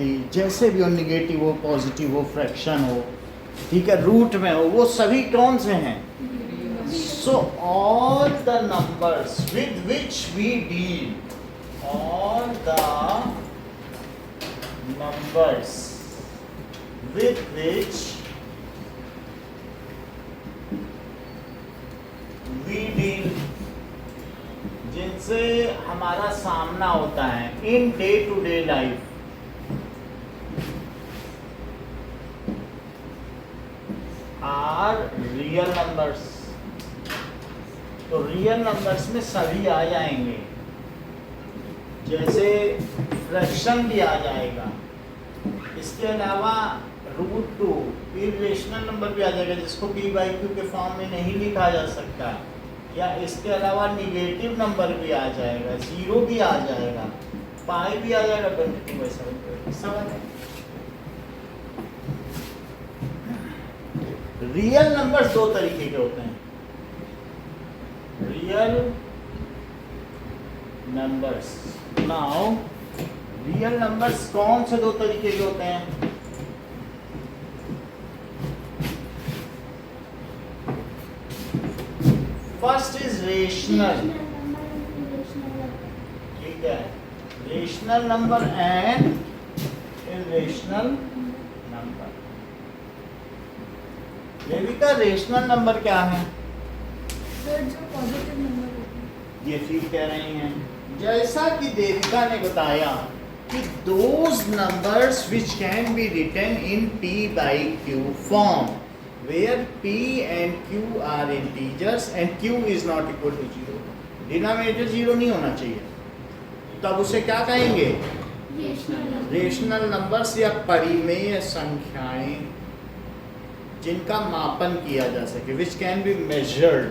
Infinity, जैसे भी हो, निगेटिव हो, पॉजिटिव हो, फ्रैक्शन हो, ठीक है, रूट में हो, वो सभी कौन से हैं? So all the numbers with which we deal, all the numbers with which we deal, जिनसे हमारा सामना होता है in day to day life, are real numbers. तो रियल नंबर्स में सभी आ जाएंगे, जैसे फ्रैक्शन भी आ जाएगा, इसके अलावा रूट टू इरेशनल नंबर भी आ जाएगा, जिसको पी बाई क्यू के फॉर्म में नहीं लिखा जा सकता, या इसके अलावा निगेटिव नंबर भी आ जाएगा, जीरो भी आ जाएगा, पाई भी आ जाएगा, 22/7 सब है। रियल नंबर्स दो तरीके के होते हैं, real numbers. Now real numbers कौन से दो तरीके के होते हैं? फर्स्ट इज रेशनल, ठीक है, rational number and irrational number. Devika, rational number क्या है? जो पॉजिटिव नंबर होते हैं। ये ठीक कह रही हैं। जैसा कि देविका ने बताया कि those numbers which can be written in p by q form where p and q are integers and q is not equal to 0, denominator 0 नहीं होना चाहिए, तब उसे क्या कहेंगे? रेशनल नंबर्स या परिमेय संख्याएं, जिनका मापन किया जा सके, विच कैन बी मेजर्ड,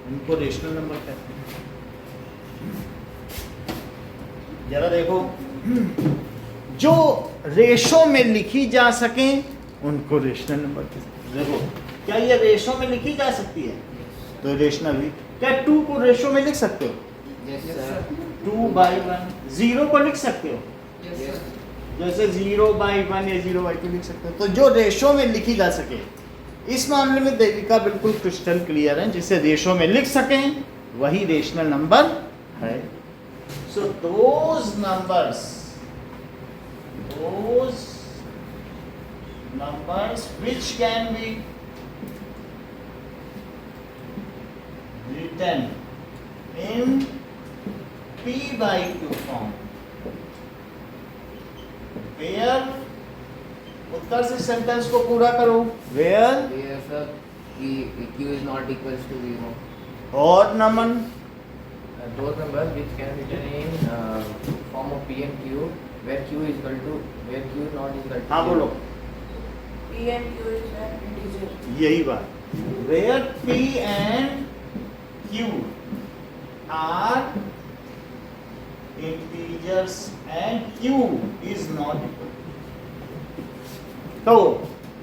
उनको रेशनल नंबर कहते हैं। जरा देखो, जो रेशो में लिखी जा सके उनको रेशनल नंबर कहते हैं। देखो, क्या ये रेशो में लिखी जा सकती है? तो रेशनल भी। क्या 2 को रेशो में लिख सकते हो? Yes sir. 2/1। 0 को लिख सकते हो? Yes sir. जैसे 0/1 या 0/2 लिख सकते हो। तो जो रेशो में लिखी जा सके, इस मामले में देविका बिल्कुल क्रिस्टल क्लियर है, जिसे रेशो में लिख सकें वही रेशनल नंबर है। सो those numbers which can be written in p by q form, where, उत्तर से सेंटेंस को पूरा करो, where Where sir q is not equals to 0. और नमन, Those numbers which can be written in form of p and q, where q is equal to, where q is not equal to. हाँ बोलो, P and Q is an integer. यही बात, where p and q are integers and q is not equal. तो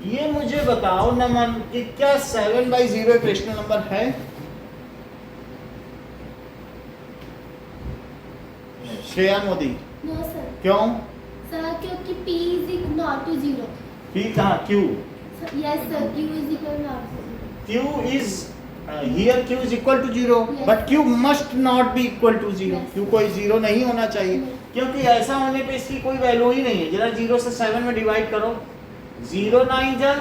ये मुझे बताओ नमन कि क्या 7/0 एक रेशनल नंबर है? Shreya Modi, no sir. क्यों? सर क्योंकि p is not to 0। p कहाँ? q, yes sir, q is equal not to 0। q is here q is equal to 0, but q must not be equal to 0। Yes. q कोई 0 नहीं होना चाहिए, क्योंकि ऐसा होने पे इसकी कोई वैल्यू ही नहीं है। जरा 0 से 7 में डिवाइड करो, 0 9 जा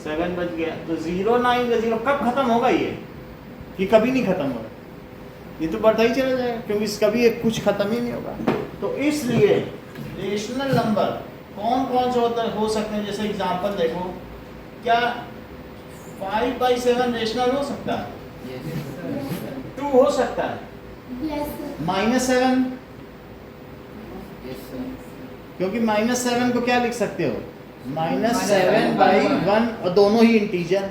7 बच गया, तो 0 9 जा 0 कब खत्म होगा ये कभी नहीं खत्म होगा, ये तो बढ़ता ही चला जाएगा, क्योंकि इसका भी एक कुछ खत्म ही नहीं होगा। तो इसलिए रेशनल नंबर कौन कौन से हो सकते हैं? जैसे एग्जांपल देखो, क्या 5/7 रेशनल हो सकता है? Yes sir. 2 हो सकता है? Yes sir. -7, Yes sir. क्योंकि -7 को क्या लिख सकते हो? -7/1, और दोनों ही इंटीजर,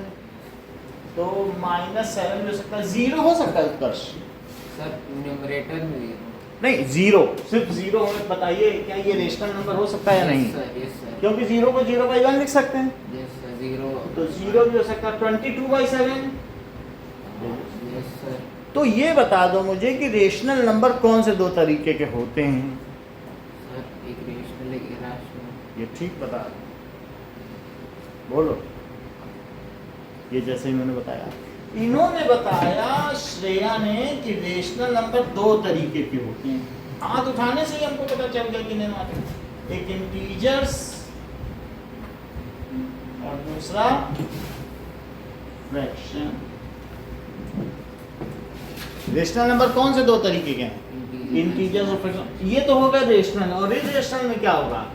तो -7 भी हो सकता है, 0 हो सकता है उत्कर्ष? Sir, numerator में 0. नहीं, 0, सिर्फ 0 हमें बताइए, क्या ये रेशनल नंबर हो सकता है या नहीं? Yes sir. Yes sir. क्योंकि 0 को 0/1 लिख सकते हैं, Yes sir. 0. तो 0 भी हो सकता है। 22/7। Yes sir. तो ये बता दो मुझे कि रेशनल नंबर कौन से दो तरीके के होते हैं? सर एक रेशनल एक इरेशनल ये ठीक बता रहे हैं। बोलो, ये जैसे इन्होंने बताया, इन्होंने बताया श्रेया ने कि रेशनल नंबर दो तरीके के होते हैं। हाथ उठाने से ही हमको पता चल गया कि नहीं मालूम, एक इंटीजर्स और दूसरा फ्रैक्शन। रेशनल नंबर कौन से दो तरीके के हैं? इंटीजर्स और फ्रैक्शन। ये तो होगा रेशनल, और इरेशनल में क्या होगा?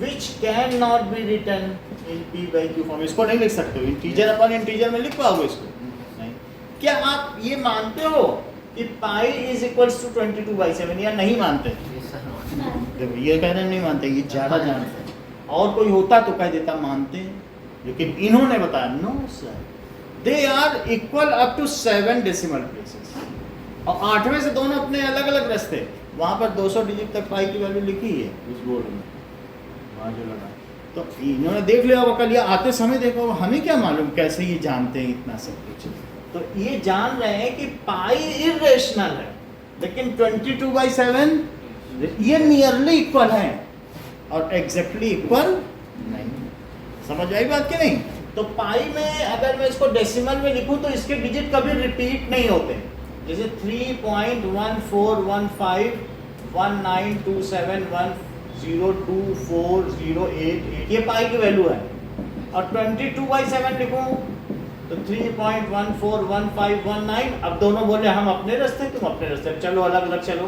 Which can not be written in P by Q form. इसको नहीं लिख सकते हो, इंटीजर अपन इंटीजर में लिख पाओगे इसको? नहीं। क्या आप ये मानते हो कि पाई इज इक्वल्स टू 22/7 या नहीं मानते? देखो ये कह रहे हैं नहीं मानते, ये ज़्यादा जानते हैं। और कोई होता तो कह देता मानते हैं, लेकिन इन्होंने बताया no sir, they are equal up to 7 decimal places. और 8वें से दोनों अपने अलग अलग रास्ते, वहाँ पर 200 डिजिट तक पाई की वैल्यू लिखी है उस बोर्ड में, वहाँ जो लगा। तो इन्होंने देख लिया होगा कल, ये आते समय देखा होगा, हमें क्या मालूम कैसे ये जानते हैं इतना सब कुछ। तो ये जान रहे हैं कि पाई इरेशनल है, लेकिन 22/7 ये नियरली इक्वल है और एग्जैक्टली इक्वल नहीं। समझ आई बात कि नहीं? तो पाई में अगर मैं इसको डेसिमल में लिखूं तो इसके डिजिट कभी रिपीट नहीं होते। जैसे 3.14151927102408 ये पाई की वैल्यू है। और 22/7 लिखूं तो 3.141519। अब दोनों बोले हम अपने रास्ते तुम अपने रास्ते, चलो अलग अलग चलो।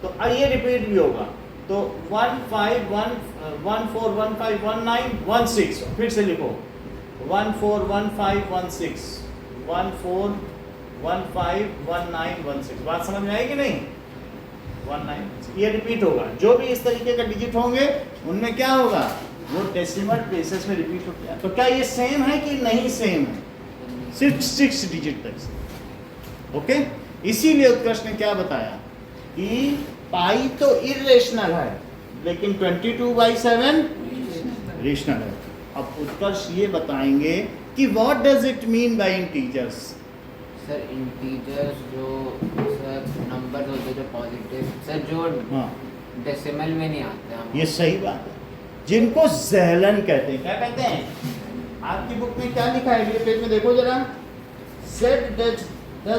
तो ये रिपीट भी होगा। तो 14151916, फिर से लिखो 141516 14151916। बात समझ में आएगी नहीं? 19 ये रिपीट होगा। जो भी इस तरीके का डिजिट होंगे उनमें क्या होगा, वो डेसिमल प्लेसेस में रिपीट होते हैं। तो क्या ये सेम है कि नहीं सेम है? सिर्फ 6 डिजिट तक से। ओके, इसीलिए उत्कर्ष ने क्या बताया कि पाई तो इरेशनल है, लेकिन 22/7 रेशनल है। अब उत्कर्ष ये बताएंगे कि what does it mean bye integers. Sir integers जो सर नंबर होते हैं जो पॉजिटिव सर जो डेसिमल में नहीं आते हैं। ये सही बात है, जिनको ज़ेलन कहते हैं। क्या कहते हैं? आपकी बुक में क्या लिखा है, ये पेज में देखो जरा। Set does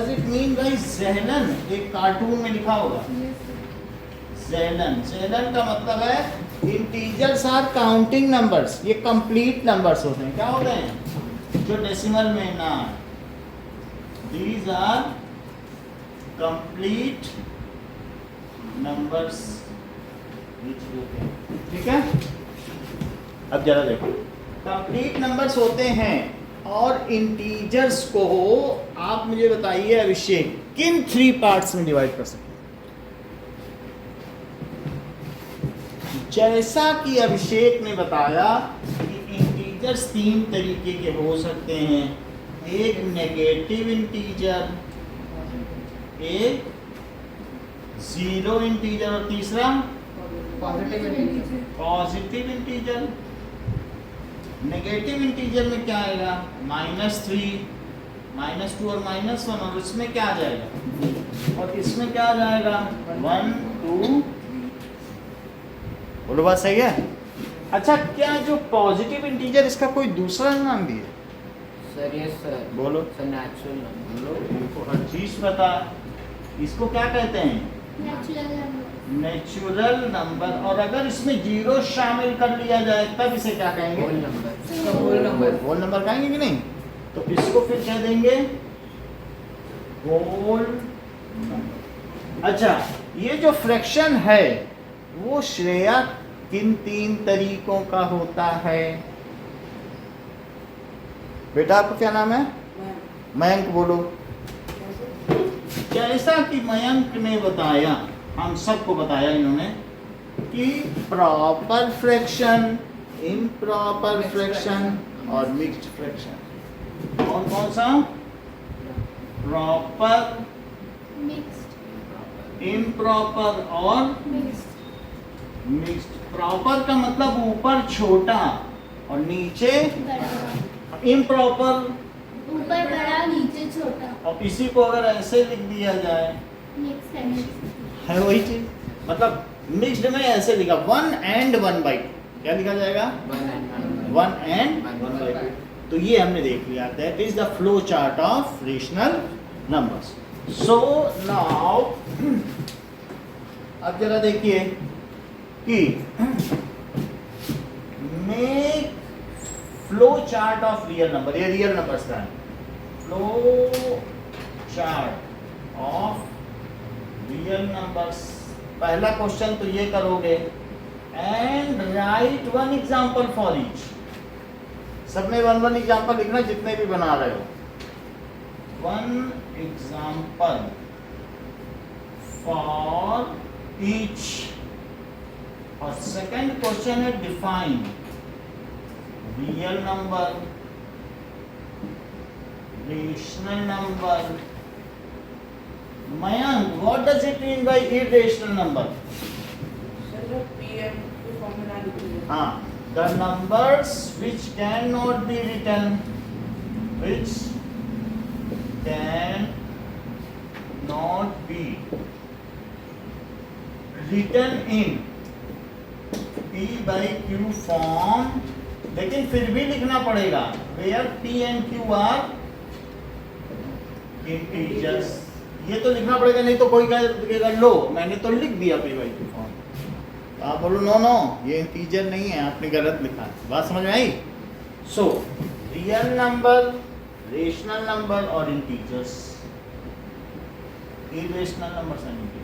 it mean by ज़ेलन, एक कार्टून में लिखा होगा ज़ेलन। ज़ेलन का मतलब है इंटीजर्स आर काउंटिंग नंबर्स, ये कंप्लीट नंबर्स होते हैं। क्या होते हैं? जो डेसिमल में ना, दीज आर कंप्लीट नंबर्स। ठीक है, अब जरा देखो, कंप्लीट नंबर्स होते हैं। और इंटीजर्स को आप मुझे बताइए अभिषेक, किन 3 पार्ट्स में डिवाइड कर सकते हैं? जैसा कि अभिषेक ने बताया कि इंटीजर्स 3 तरीके के हो सकते हैं, एक नेगेटिव इंटीजर, एक जीरो इंटीजर और तीसरा पॉजिटिव इंटीजर। नेगेटिव इंटीजर में क्या आएगा? -3, -2 और -1, और इसमें क्या आ जाएगा? और इसमें क्या आ जाएगा? 1 2। बोलो बात सही है? अच्छा, क्या जो पॉजिटिव इंटीजर इसका कोई दूसरा नाम भी है? सर ये सर बोलो सर नेचुरल नंबर। बोलो, इनको हर चीज पता। इसको क्या कहते हैं? Natural number. और अगर इसमें जीरो शामिल कर लिया जाए तब इसे क्या कहेंगे? Whole number. होल नंबर कहेंगे कि नहीं? तो इसको फिर कह देंगे होल नंबर। अच्छा, ये जो फ्रैक्शन है वो श्रेया किन 3 तरीकों का होता है? बेटा आपका क्या नाम है? मयंक। बोलो। जैसा कि मयंक ने बताया, हम सबको बताया इन्होंने कि प्रॉपर फ्रैक्शन, इम्प्रॉपर फ्रैक्शन और मिक्स्ड फ्रैक्शन। और कौन सा? प्रॉपर, इम्प्रॉपर और मिक्स्ड। प्रॉपर का मतलब ऊपर छोटा और नीचे, इम्प्रॉपर ऊपर बड़ा नीचे छोटा। और इसी को अगर ऐसे लिख दिया जाए, है वही चीज। मतलब मिक्स्ड में ऐसे लिखा 1 and 1/2, क्या लिखा जाएगा 1 and 1/2। तो ये हमने देख लिया, that is the flow chart of rational numbers. So now अब जरा देखिए कि make flow chart of real number, ये रियल नंबर्स का है, flow chart of real numbers. पहला क्वेश्चन तो ये करोगे, and right 1 example for each. सब में 1 एग्जाम्पल लिखना जितने भी बना रहे हो। 1 एग्जाम्पल फॉर ईच। और सेकंड क्वेश्चन है define real number, rational number. Mayank, what does it mean by irrational number? हाँ, the numbers which cannot be written, which can not be written in P by Q form, लेकिन फिर भी लिखना पड़ेगा where P and Q are integers। ये तो लिखना पड़ेगा, नहीं तो कोई कहेगा लो मैंने तो लिख दिया P by Q फॉर्म, तो आप बोलो नो नो ये इंटीजर नहीं है, आपने गलत लिखा है। बात समझ में आई? So real number, rational number और integers, irrational numbers and integers.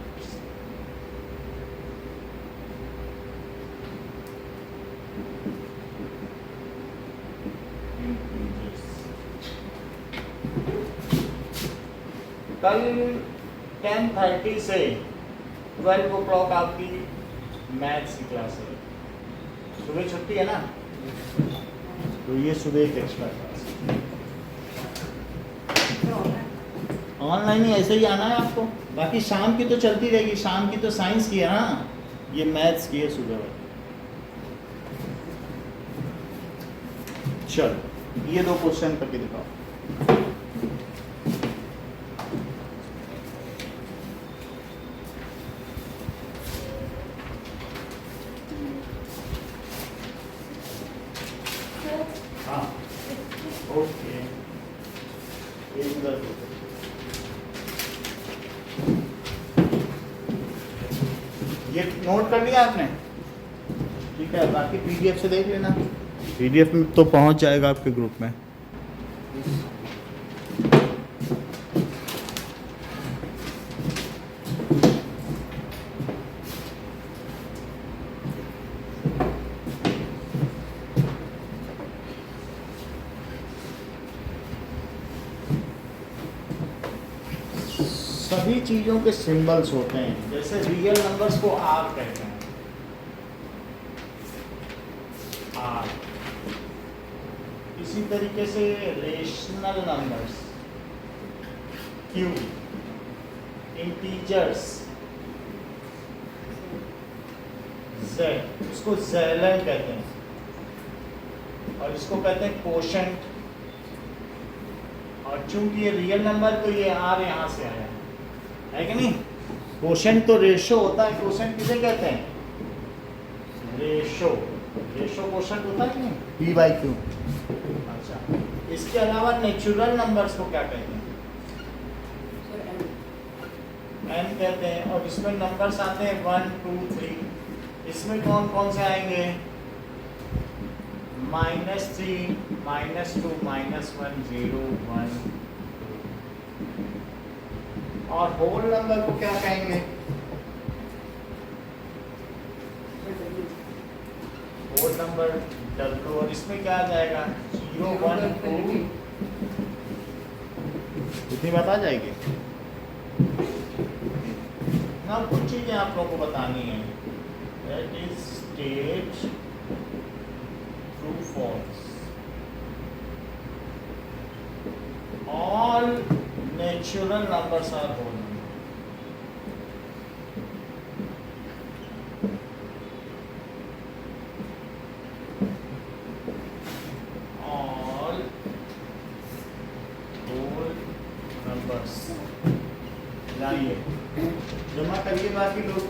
कल 10:30 से 12 o'clock आपकी मैथ्स की क्लास है। सुबह छुट्टी है ना, तो ये सुबह एक एक्स्ट्रा क्लास। ऑनलाइन ही ऐसे ही आना है आपको, बाकी शाम की तो चलती रहेगी। शाम की तो साइंस की है ना, ये मैथ्स की है सुबह वाली। चलो ये 2 क्वेश्चन करके दिखाओ। हाँ ओके, एक उधर दो। ये नोट कर लिया आपने? ठीक है, बाकी पीडीएफ से देख लेना, पीडीएफ में तो पहुंच जाएगा आपके ग्रुप में। सभी चीजों के सिंबल्स होते हैं, जैसे रियल नंबर्स को आर कहते हैं, आर। इसी तरीके से rational numbers Q, integers Z, इसको ज़ेलन कहते हैं, और इसको कहते हैं कोशेंट। और चूंकि ये रियल नंबर तो ये आर यहाँ से आया है कि नहीं। कोशेंट तो रेशो होता है, कोशेंट किसे कहते हैं? रेशो, रेशो कोशेंट होता है कि नहीं, P by Q। अच्छा, इसके अलावा नेचुरल नंबर्स को क्या कहते हैं? n कहते हैं। और इसमें नंबर्स आते हैं 1 2 3। इसमें कौन कौन से आएंगे? -3, -2, -1, 0, 1। और होल नंबर को क्या कहेंगे? Whole number W। और इसमें क्या आ जाएगा? 0 1 2। इतनी बात आ जाएगी ना। कुछ चीजें आप लोगों को बतानी है, that is state true false. All natural numbers are whole number. All whole numbers। लाइए जमा करिए बाकी लोग।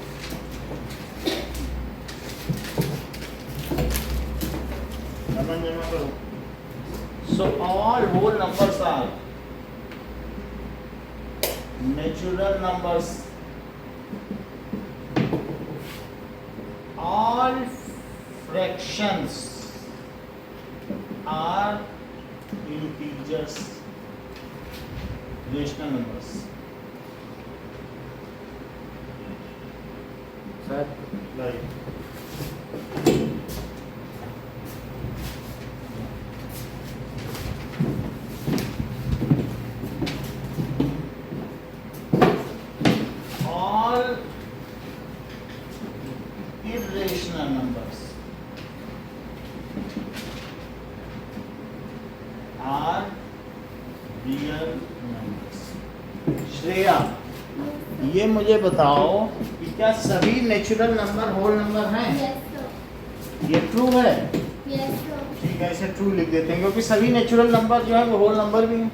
नमन जमा करो. So all whole numbers are natural numbers. All fractions are integers, rational numbers. Sir, Like all irrational numbers are real numbers. Shreya, ये मुझे बताओ कि क्या सभी नेचुरल नंबर होल नंबर हैं? Yes, sir. ये ट्रू है. Yes, sir. ठीक है, इसे ट्रू लिख देते हैं क्योंकि सभी नेचुरल नंबर जो है वो होल नंबर भी हैं.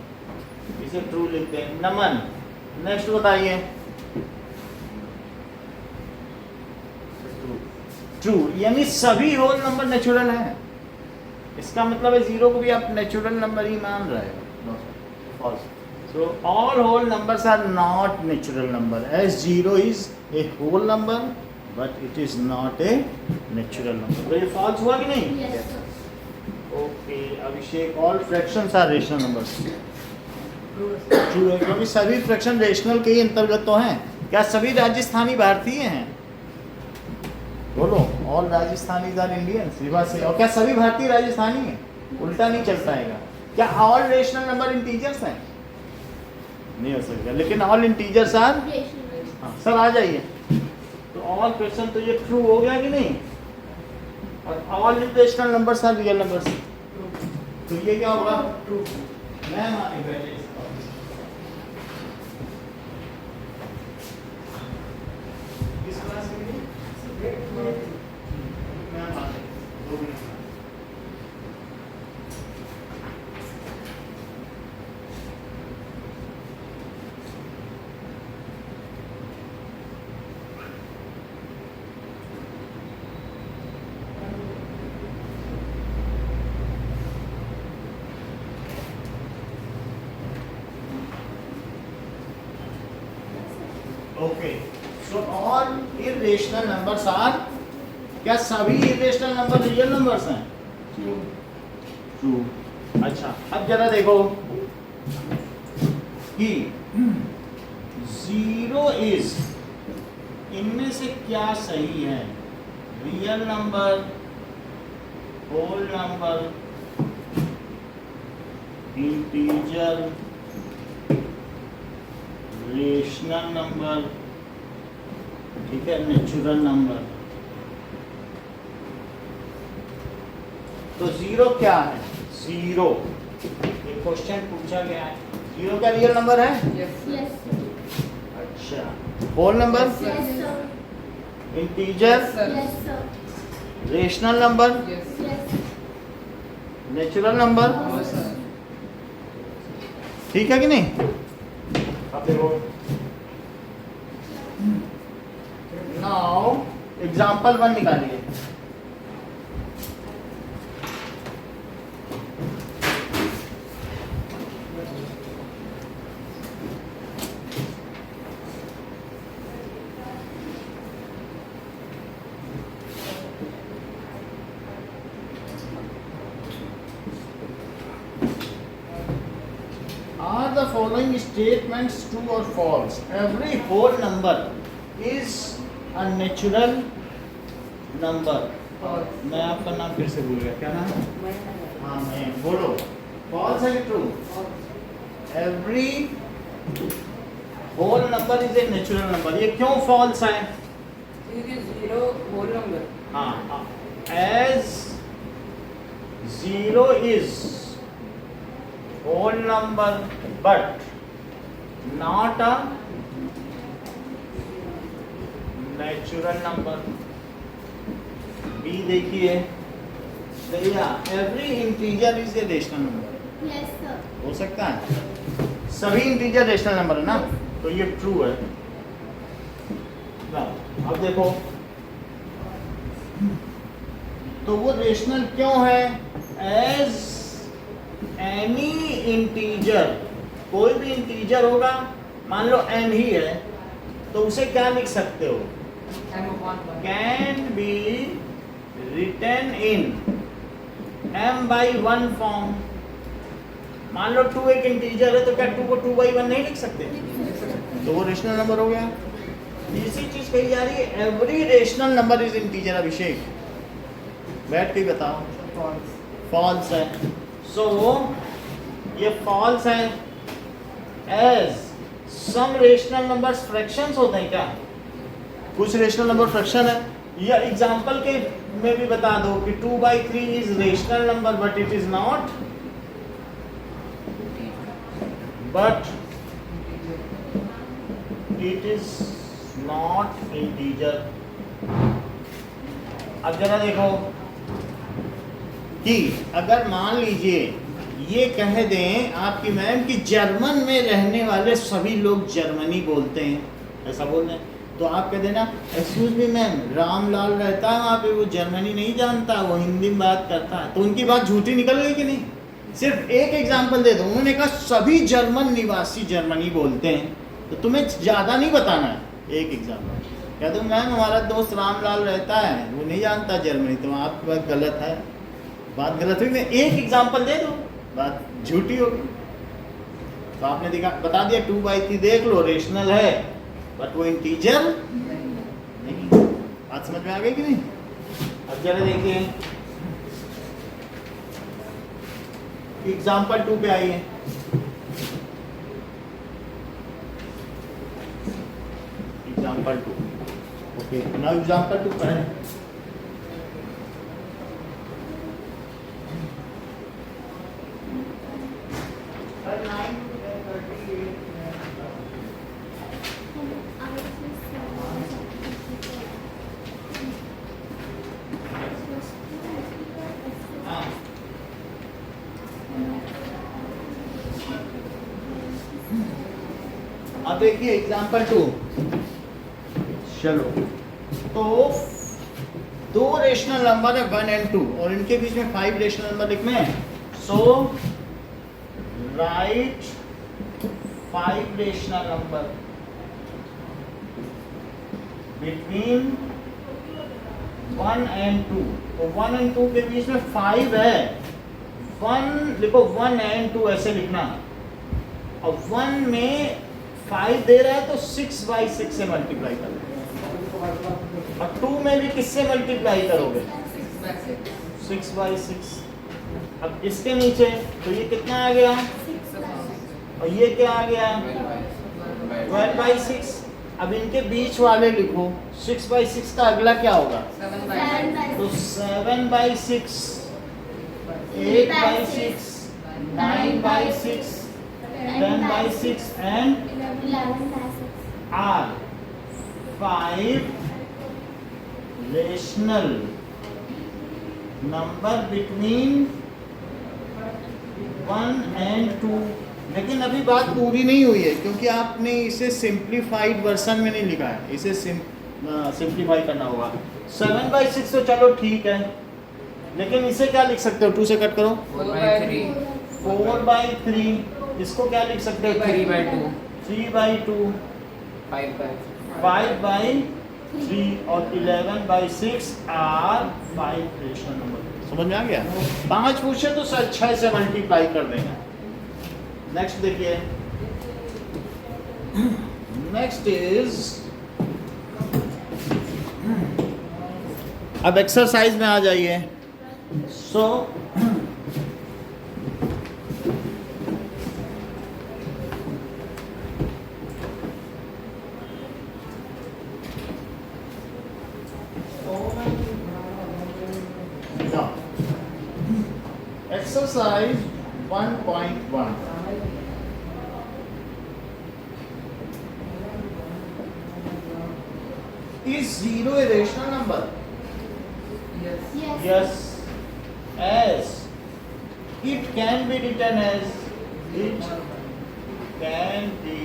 इसे ट्रू लिखते हैं. नमन, नेक्स्ट बताइए. ट्रू यानी सभी होल नंबर नेचुरल हैं. इसका मतलब है जीरो को भी आप नेचुरल नंबर ही मान रहे हो. No sir, false. So all whole numbers are not natural number as zero is a whole number but it is not a natural number. तो ये फॉल्स हुआ कि नहीं? Yes, sir. Okay Abhishek, all fractions are rational numbers. True है क्योंकि सभी fraction rational के ही अंतर्गत तो हैं. क्या सभी राजस्थानी भारतीय हैं? बोलो. All Rajasthani are Indians. Reverse से. और क्या सभी भारतीय राजस्थानी हैं? उल्टा नहीं चल पाएगा. क्या ऑल रेशनल नंबर इंटीजर्स हैं? नहीं हो सकता. लेकिन ऑल इंटीजर्स आर. Rational. हाँ सर आ जाइए. तो ऑल क्वेश्चन तो ये ट्रू हो गया कि नहीं? और all irrational numbers are real numbers. तो ये क्या होगा? ट्रू. मैं मानी पहले इसका. किस क्लास के लिए? मैं मानी. 2 minute. Okay. So all irrational numbers are. क्या सभी इरेशनल नंबर रियल नंबर्स हैं? ट्रू. अच्छा अब जरा देखो कि जीरो इज, इनमें से क्या सही है? Real number, whole number, integer, rational number, ठीक है, नेचुरल नंबर. तो जीरो क्या है? जीरो ये क्वेश्चन पूछा गया है. जीरो क्या रियल नंबर है? Yes, sir. अच्छा. Whole number, Yes, sir. Integer, Yes, sir. Rational number, Yes. Natural number. ठीक है कि नहीं? अब देखो. नाउ एग्जाम्पल 1 निकालिए. Are the following statements true or false? Every whole number is a natural number. मैं आपका नाम फिर से भूल गया. क्या नाम? हाँ मैं. बोलो. False है कि true? Every whole number is a natural number. ये क्यों false है? Zero whole number. हाँ. As zero is whole number but not a natural number. B देखिए. Every integer is a rational number. Yes, sir. हो सकता है सभी integer rational number है ना. तो ये ट्रू है. अब देखो तो वो रेशनल क्यों है? एज एनी इंटीजर, कोई भी इंटीजर होगा, मान लो m ही है, तो उसे क्या लिख सकते हो? Can be written in m/1 form. मान लो 2 एक इंटीजर है, तो क्या 2 को 2/1 नहीं लिख सकते? तो वो रेशनल नंबर हो गया। इसी चीज कही जा रही है, every rational number is integer. Abhishek बैठ के बताओ, फॉल्स है। सो ये फॉल्स है। As some rational numbers fractions होते हैं क्या? कुछ रेशनल नंबर फ्रैक्शन है, या एग्जांपल के में भी बता दो कि 2/3 is rational number but it is not, but it is not integer. अब जरा देखो कि अगर मान लीजिए ये कह दें आपकी मैम कि जर्मन में रहने वाले सभी लोग जर्मनी बोलते हैं, ऐसा बोल दें, तो आप कह देना एक्सक्यूज मी मैम, रामलाल रहता है वहाँ पे, वो जर्मनी नहीं जानता, वो हिंदी में बात करता है। तो उनकी बात झूठी निकल गई कि नहीं? सिर्फ एक एग्जाम्पल दे दो, उन्होंने कहा सभी जर्मन निवासी जर्मनी बोलते हैं, तो तुम्हें ज़्यादा नहीं बताना है, एक एग्जाम्पल कह दो मैम हमारा दोस्त रामलाल रहता है, वो नहीं जानता जर्मनी, तो आपकी बात गलत है, बात गलत हुई। एक एग्जाम्पल दे दो, बात झूठी होगी। तो आपने देखा, बता दिया 2/3 देख लो रेशनल है, बट वो इंटीजर नहीं। बात समझ में आ गई कि नहीं? अब जरा देखिए एग्जाम्पल 2 पे आइए। एग्जाम्पल 2, ओके, नाउ एग्जाम्पल 2 पर है। अब देखिए एग्जाम्पल 2, चलो तो 2 रेशनल नंबर है 1 और 2, और इनके बीच में 5 रेशनल नंबर लिखने हैं। सो राइट 5 रेशनल नंबर बिटवीन 1 और 2। तो 1 और 2 के बीच में 5 है, 1 लिखो, 1 और 2 ऐसे लिखना। और 1 में 5 दे रहा है तो 6/6 से मल्टीप्लाई करोगे, और 2 में भी किससे मल्टीप्लाई करोगे? 6/6। अब इसके नीचे तो ये कितना आ गया, और ये क्या आ गया? 12/6। अब इनके बीच वाले लिखो, 6/6 का अगला क्या होगा? तो 7/6, 8/6, 9/6, 10/6 and are 5 rational number between 1 and 2। लेकिन अभी बात पूरी नहीं हुई है, क्योंकि आपने इसे सिंप्लीफाइड वर्जन में नहीं लिखा है, इसे सिंप्लीफाई करना होगा। 7/6 तो चलो ठीक है, लेकिन इसे क्या लिख सकते हो? 2 से कट करो, 4/3। इसको क्या लिख सकते हो? 3/2, 3/2, 5/3 और 11/6 आर 5 रेशनल नंबर। समझ में आ गया? 5 पूछे तो 6 से मल्टीप्लाई कर देंगे। नेक्स्ट देखिए, नेक्स्ट इज, अब एक्सरसाइज में आ जाइए। सो exercise 1.1, is 0 a rational number? Yes. As it can be written as, it can be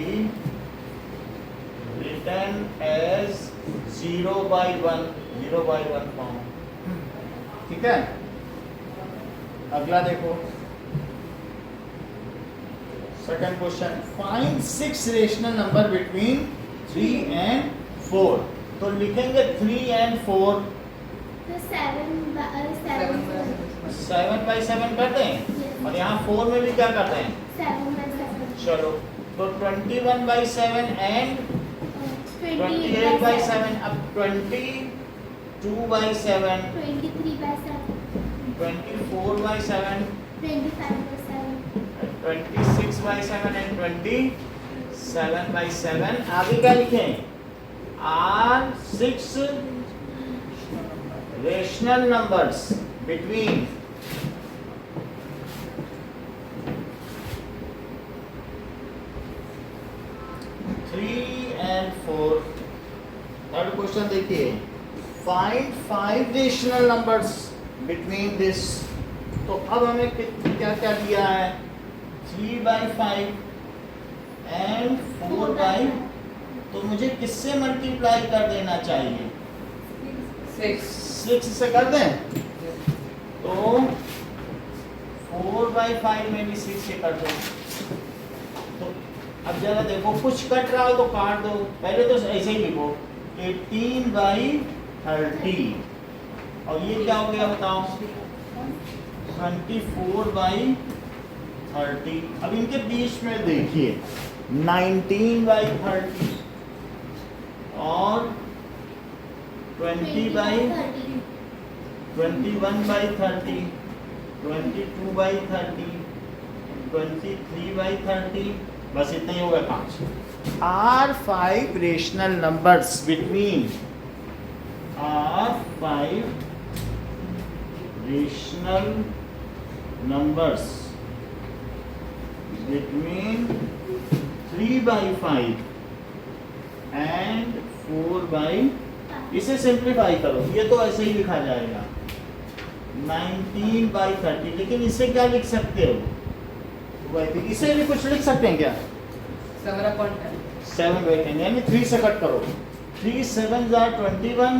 written as 0/1 form। ठीक है? अगला देखो, second question, find 6 rational number between 3 and 4। तो लिखेंगे 3 and 4, तो 7 7 by 7 करते हैं, और यहाँ 4 में भी क्या करते हैं, 7 by 7 चलो तो 21 by 7 and 28 by 7, अब 22 by 7, 23 by 7 24 by 7, 25 by 7 26 by 7 and 27 by 7। आगे क्या लिखें, are 6 rational numbers between 3 and 4। Third question देखिए, find 5 rational numbers between this. तो अब हमें क्या क्या दिया है, 3 by 5 एंड 4 by, तो मुझे किससे मल्टीप्लाई कर देना चाहिए, 6 से कर दें, तो 4 by 5 में भी 6 से कर दो। तो अब जरा देखो, कुछ कट रहा हो तो काट दो, पहले तो ऐसे ही लिखो 18 by 30, और ये क्या हो गया बताओ, 24 by 30। अब इनके बीच में देखिए 19 by 30 और 20 by 21 by 30, 22 by 30, 23 by 30, बस इतना ही होगा 5। Are 5 rational numbers between, are 5 rational numbers between 3 by 5 and 4 by, इसे सिंप्लीफाई करो, ये तो ऐसे ही लिखा जाएगा 19 by 30, लेकिन इसे क्या लिख सकते हो, इसे भी कुछ लिख सकते हैं क्या, 7 by 10, यानी 3 से कट करो, 3 7 are 21,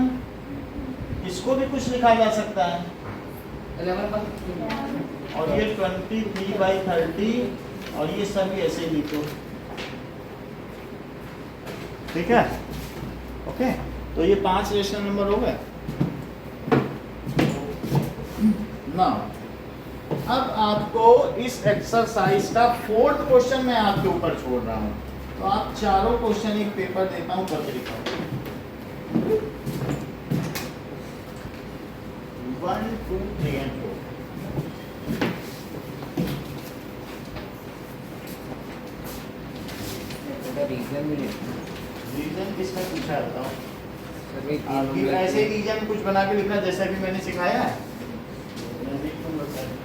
इसको भी कुछ लिखा जा सकता है, 11 और ये 23 by 30, और ये सभी ऐसे लिखो, ठीक है, ओके। तो ये 5 रेशनल नंबर हो गए ना। अब आपको इस एक्सरसाइज का 4th क्वेश्चन मैं आपके ऊपर छोड़ रहा हूँ, तो आप चारों क्वेश्चन एक पेपर देता हूँ, करके दिखाओ, 1 2 3 and 4। रीजन भी रीजन किसने पूछा है बताओ, सभी आपकी ऐसे रीजन कुछ बना के लिखना जैसा भी मैंने सिखाया है, मैं लिख दूंगा सर।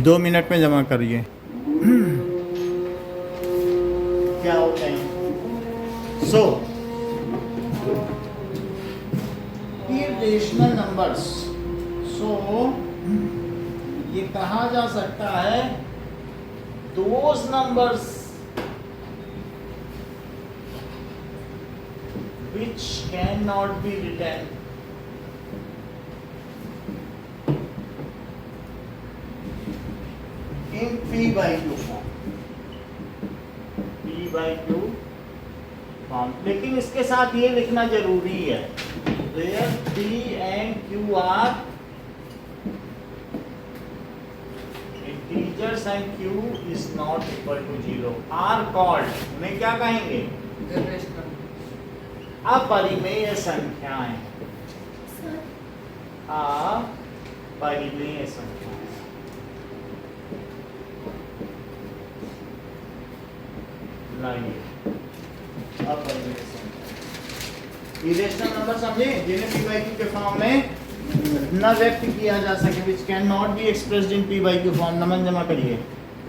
दो मिनट में जमा करिए। क्या होते हैं, सो इरेशनल नंबर्स, सो ये कहा जा सकता है those numbers which cannot be written in p by q form, p by q form। लेकिन इसके साथ ये लिखना जरूरी है, where p and q are integers and q is not equal to 0 are called, उन्हें क्या कहेंगे, अपरिमेय संख्याएं, अपरिमेय संख्याएं। लाइए अब इरेशनल नंबर समझे जिन्हें पी बाई क्यू के फॉर्म में न व्यक्त किया जा सके, which can not be expressed in P by Q form. Naman जमा करिए,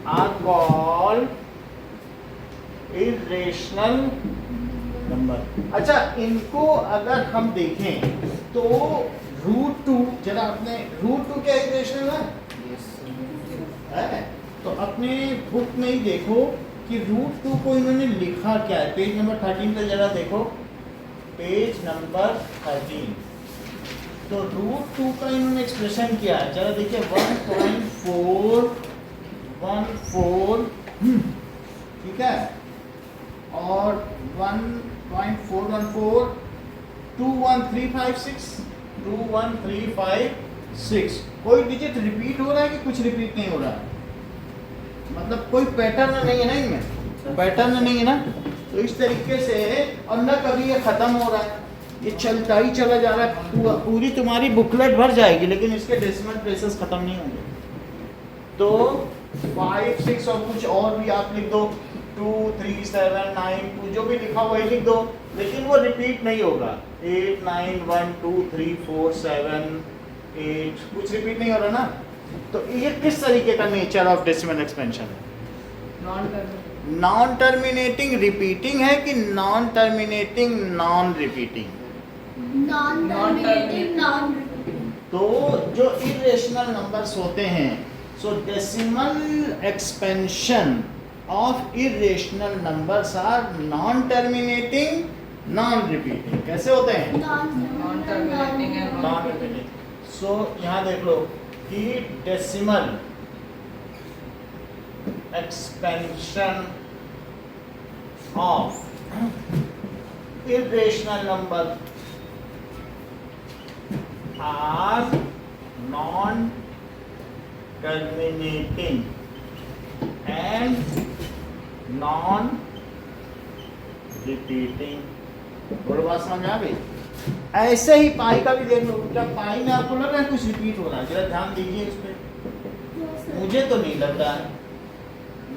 आर कॉल्ड इरेशनल नंबर। अच्छा, इनको अगर हम देखें तो √2, जरा अपने √2 क्या इरेशनल है? तो अपने बुक में ही देखो कि √2 को इन्होंने लिखा क्या है। पेज नंबर 13 पे जरा देखो, पेज नंबर 13। तो √2 का इन्होंने एक्सप्रेशन किया है, जरा देखिए 1.414, ठीक है, और 1.414 21356। कोई डिजिट रिपीट हो रहा है कि कुछ रिपीट नहीं हो रहा है? मतलब कोई पैटर्न नहीं है ना इनमें, पैटर्न नहीं है ना। तो इस तरीके से, और न कभी ये खत्म हो रहा है, ये चलता ही चला जा रहा है। पूरी तुम्हारी बुकलेट भर जाएगी लेकिन इसके डेसिमल प्लेसेस खत्म नहीं होंगे। तो 5, 6 और कुछ और भी आप लिख दो, 2, 3, 7, 9, 2 जो भी लिखा वही लिख दो, लेकिन वो रिपीट नहीं होगा। 8, 9, 1, 2, 3, 4, 7, 8 कुछ रिपीट नहीं हो रहा ना। तो ये किस तरीके का नेचर ऑफ डेसिमल एक्सपेंशन है? नॉन टर्मिनेटिंग रिपीटिंग है कि non terminating non repeating? Non terminating non repeating. तो जो इरेशनल नंबर्स होते हैं, so decimal expansion of irrational numbers are non terminating non repeating. कैसे होते हैं? नॉन टर्मिनेटिंग है, नॉन रिपीटिंग। सो यहाँ देख लो कि decimal expansion of irrational number are non-terminating and non-repeating। बोलो, बात समझ आ गई? ऐसे ही पाई का भी देख लो, क्या पाई में आपको लग रहा है कुछ रिपीट हो रहा है? जरा ध्यान दीजिए इस पे, मुझे तो नहीं लग रहा है।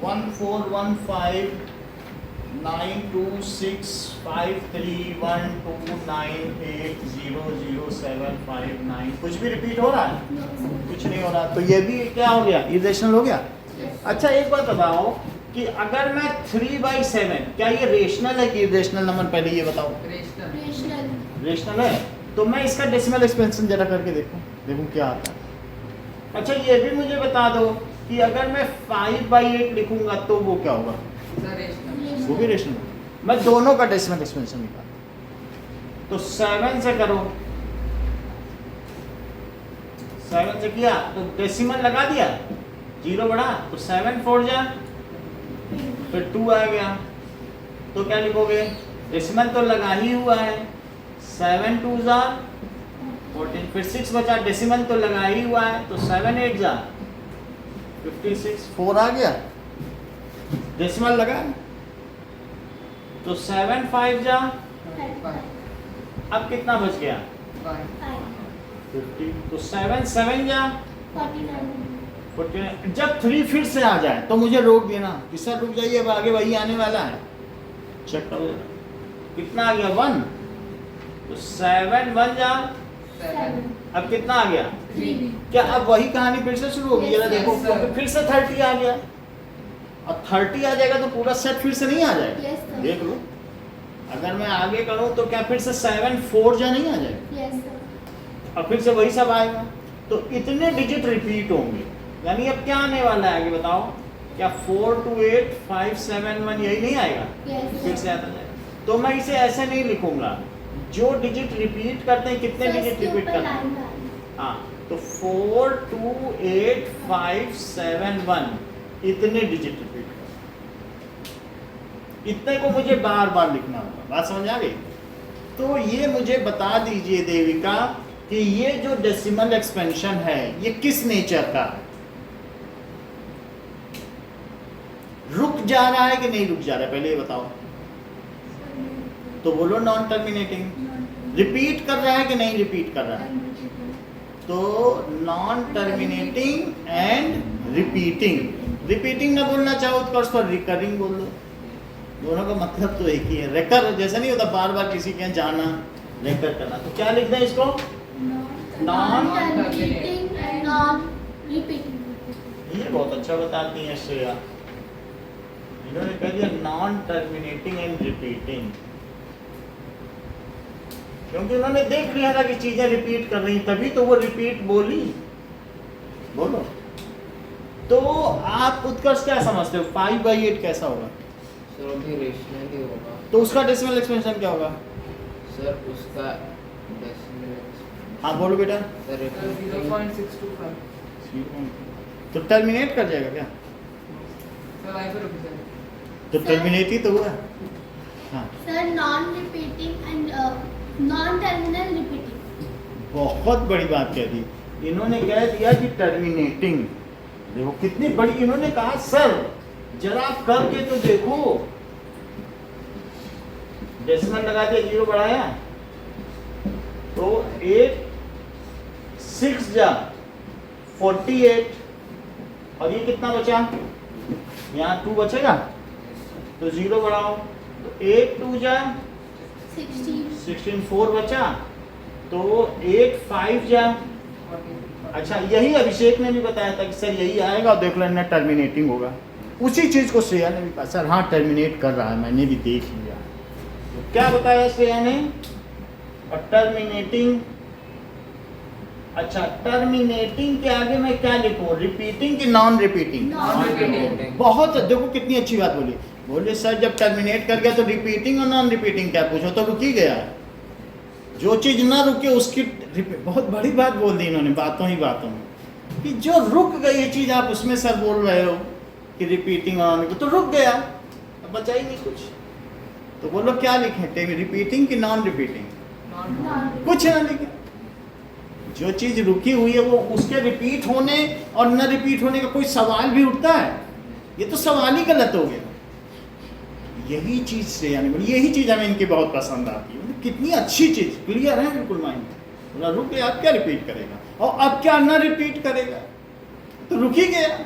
141592653129800759 कुछ भी रिपीट हो रहा है? कुछ नहीं हो रहा। तो ये भी क्या हो गया? इरेशनल हो गया। अच्छा, एक बात बताओ कि अगर मैं 3/7, क्या ये रेशनल है कि इरेशनल नंबर? पहले ये बताओ। रेशनल है। तो मैं इसका डेसिमल एक्सपेंशन जरा करके देखूं क्या आता है। अच्छा, ये भी मुझे बता दो कि अगर मैं 5/8 लिखूंगा तो वो क्या होगा? वो भी रेशनल। मैं दोनों का डेसिमल एक्सपेंशन निकाल, तो 7 से करो, 7 से किया तो डेसिमल लगा दिया, 0 बढ़ा तो 7 4 जा, फिर 2 आ गया, तो क्या लिखोगे? डेसिमल तो लगा ही हुआ है, 7 2 जा 14, फिर 6 बचा, डेसिमल तो लगा ही हुआ है, तो 7 8 जा 56, 4 आ गया, डेसिमल लगा, तो 7 5 जा, अब कितना बच गया? 50, तो 7 7 जा 49। जब 3 फिर से आ जाए तो मुझे रोक देना कि सर रुक जाइए, अब आगे वही आने वाला है, चेक करो कितना आ गया? 1, तो 7 1 जा, अब कितना आ गया? 3। क्या अब वही कहानी फिर से शुरू होगी? जरा देखो, क्योंकि फिर से 30 आ गया, और 30 आ जाएगा तो पूरा सेट फिर से नहीं आ जाएगा। देख लो, अगर मैं आगे करूं तो क्या फिर से 7 4 जा नहीं आ जाएगा, और फिर से वही सब आएगा, तो इतने डिजिट रिपीट होंगे। यानी अब क्या आने वाला है आगे बताओ? क्या 4 2 8 5 7 1 यही नहीं आएगा? फिर से आता जाएगा। तो मैं इसे ऐसे नहीं लिखूंगा, जो डिजिट रिपीट करते हैं कितने डिजिट रिपीट करते हैं? हाँ, तो 4 2 8 5 7 1 इतने डिजिट रिपीट करते, इतने को मुझे बार बार लिखना होगा। बात समझ आ गई? तो ये मुझे बता दीजिए देविका कि ये जो डेसिमल एक्सपेंशन है ये किस नेचर का है? रुक जा रहा है कि नहीं रुक जा रहा है? पहले ये बताओ। तो बोलो नॉन टर्मिनेटिंग। रिपीट कर रहा है कि नहीं रिपीट कर रहा है? तो non terminating and repeating. Repeating ना बोलना चाहो तो पर रिकरिंग बोल दो। दोनों का मतलब तो एक ही है। रेकर जैसा नहीं होता बार बार किसी के यहाँ जाना, रेकर करना। तो क्या लिख दें इसको? Non-terminating and non-repeating. ये बहुत अच्छा बताती हैं श्रेया। इन्होंने कह दिया नॉन टर्मिनेटिंग एंड रिपीटिंग, क्योंकि उन्होंने देख लिया था कि चीजें रिपीट कर रही, तभी तो वो रिपीट बोली। बोलो। तो आप उत्कर्ष क्या समझते हो 5/8 कैसा होगा? सर अभी रेशनली होगा। तो उसका डेसिमल एक्सपेंशन क्या होगा? सर उसका डेसिमल हाँ बोलो बेटा। सर 0.625. तो टर्मिनेट कर जाएगा क्या? सर आई पर रुकिए तो टर्मिनेट ही तो हुआ। हाँ Sir, non-repeating and non-terminal repeating. बहुत बड़ी बात कह दी इन्होंने, कह दिया कि टर्मिनेटिंग। देखो कितनी बड़ी, इन्होंने कहा सर जरा आप करके तो देखो, डेसिमल लगा दिया, 0 बढ़ाया तो 8 6 जा 48, और ये कितना बचा? यहाँ 2 बचेगा तो 0 बढ़ाओ तो 8 2 जा 16 4 बचा तो 8 5 जा। अच्छा यही अभिषेक ने भी बताया था कि सर यही आएगा और देख लेना टर्मिनेटिंग होगा। उसी चीज को श्रेया ने भी कहा सर हाँ टर्मिनेट कर रहा है, मैंने भी देख लिया। तो क्या बताया श्रेया ने? और टर्मिनेटिंग, अच्छा टर्मिनेटिंग के आगे मैं क्या लिखूं? रिपीटिंग कि नॉन रिपीटिंग? Non-repeating. बहुत देखो कितनी अच्छी बात बोली। बोले सर जब टर्मिनेट कर गया तो रिपीटिंग और नॉन रिपीटिंग क्या पूछो, तो रुक ही गया। जो चीज ना रुके उसकी बहुत बड़ी बात बोल दी इन्होंने, बातों ही बातों में, कि जो रुक गई ये चीज आप उसमें सर बोल रहे हो कि रिपीटिंग और तो रुक गया, अब बचा ही नहीं कुछ। तो बोलो क्या लिखें, रिपीटिंग कि नॉन रिपीटिंग? कुछ ना लिखे। जो चीज रुकी हुई है वो उसके रिपीट होने और न रिपीट होने का कोई सवाल भी उठता है? ये तो सवाल ही गलत हो गया। यही चीज से यानी यही चीज हमें इनकी बहुत पसंद आती है। मतलब कितनी अच्छी चीज, क्लियर है बिल्कुल माइंड। बोला रुक गया, अब क्या रिपीट करेगा, और अब क्या न रिपीट करेगा, तो रुक ही गया।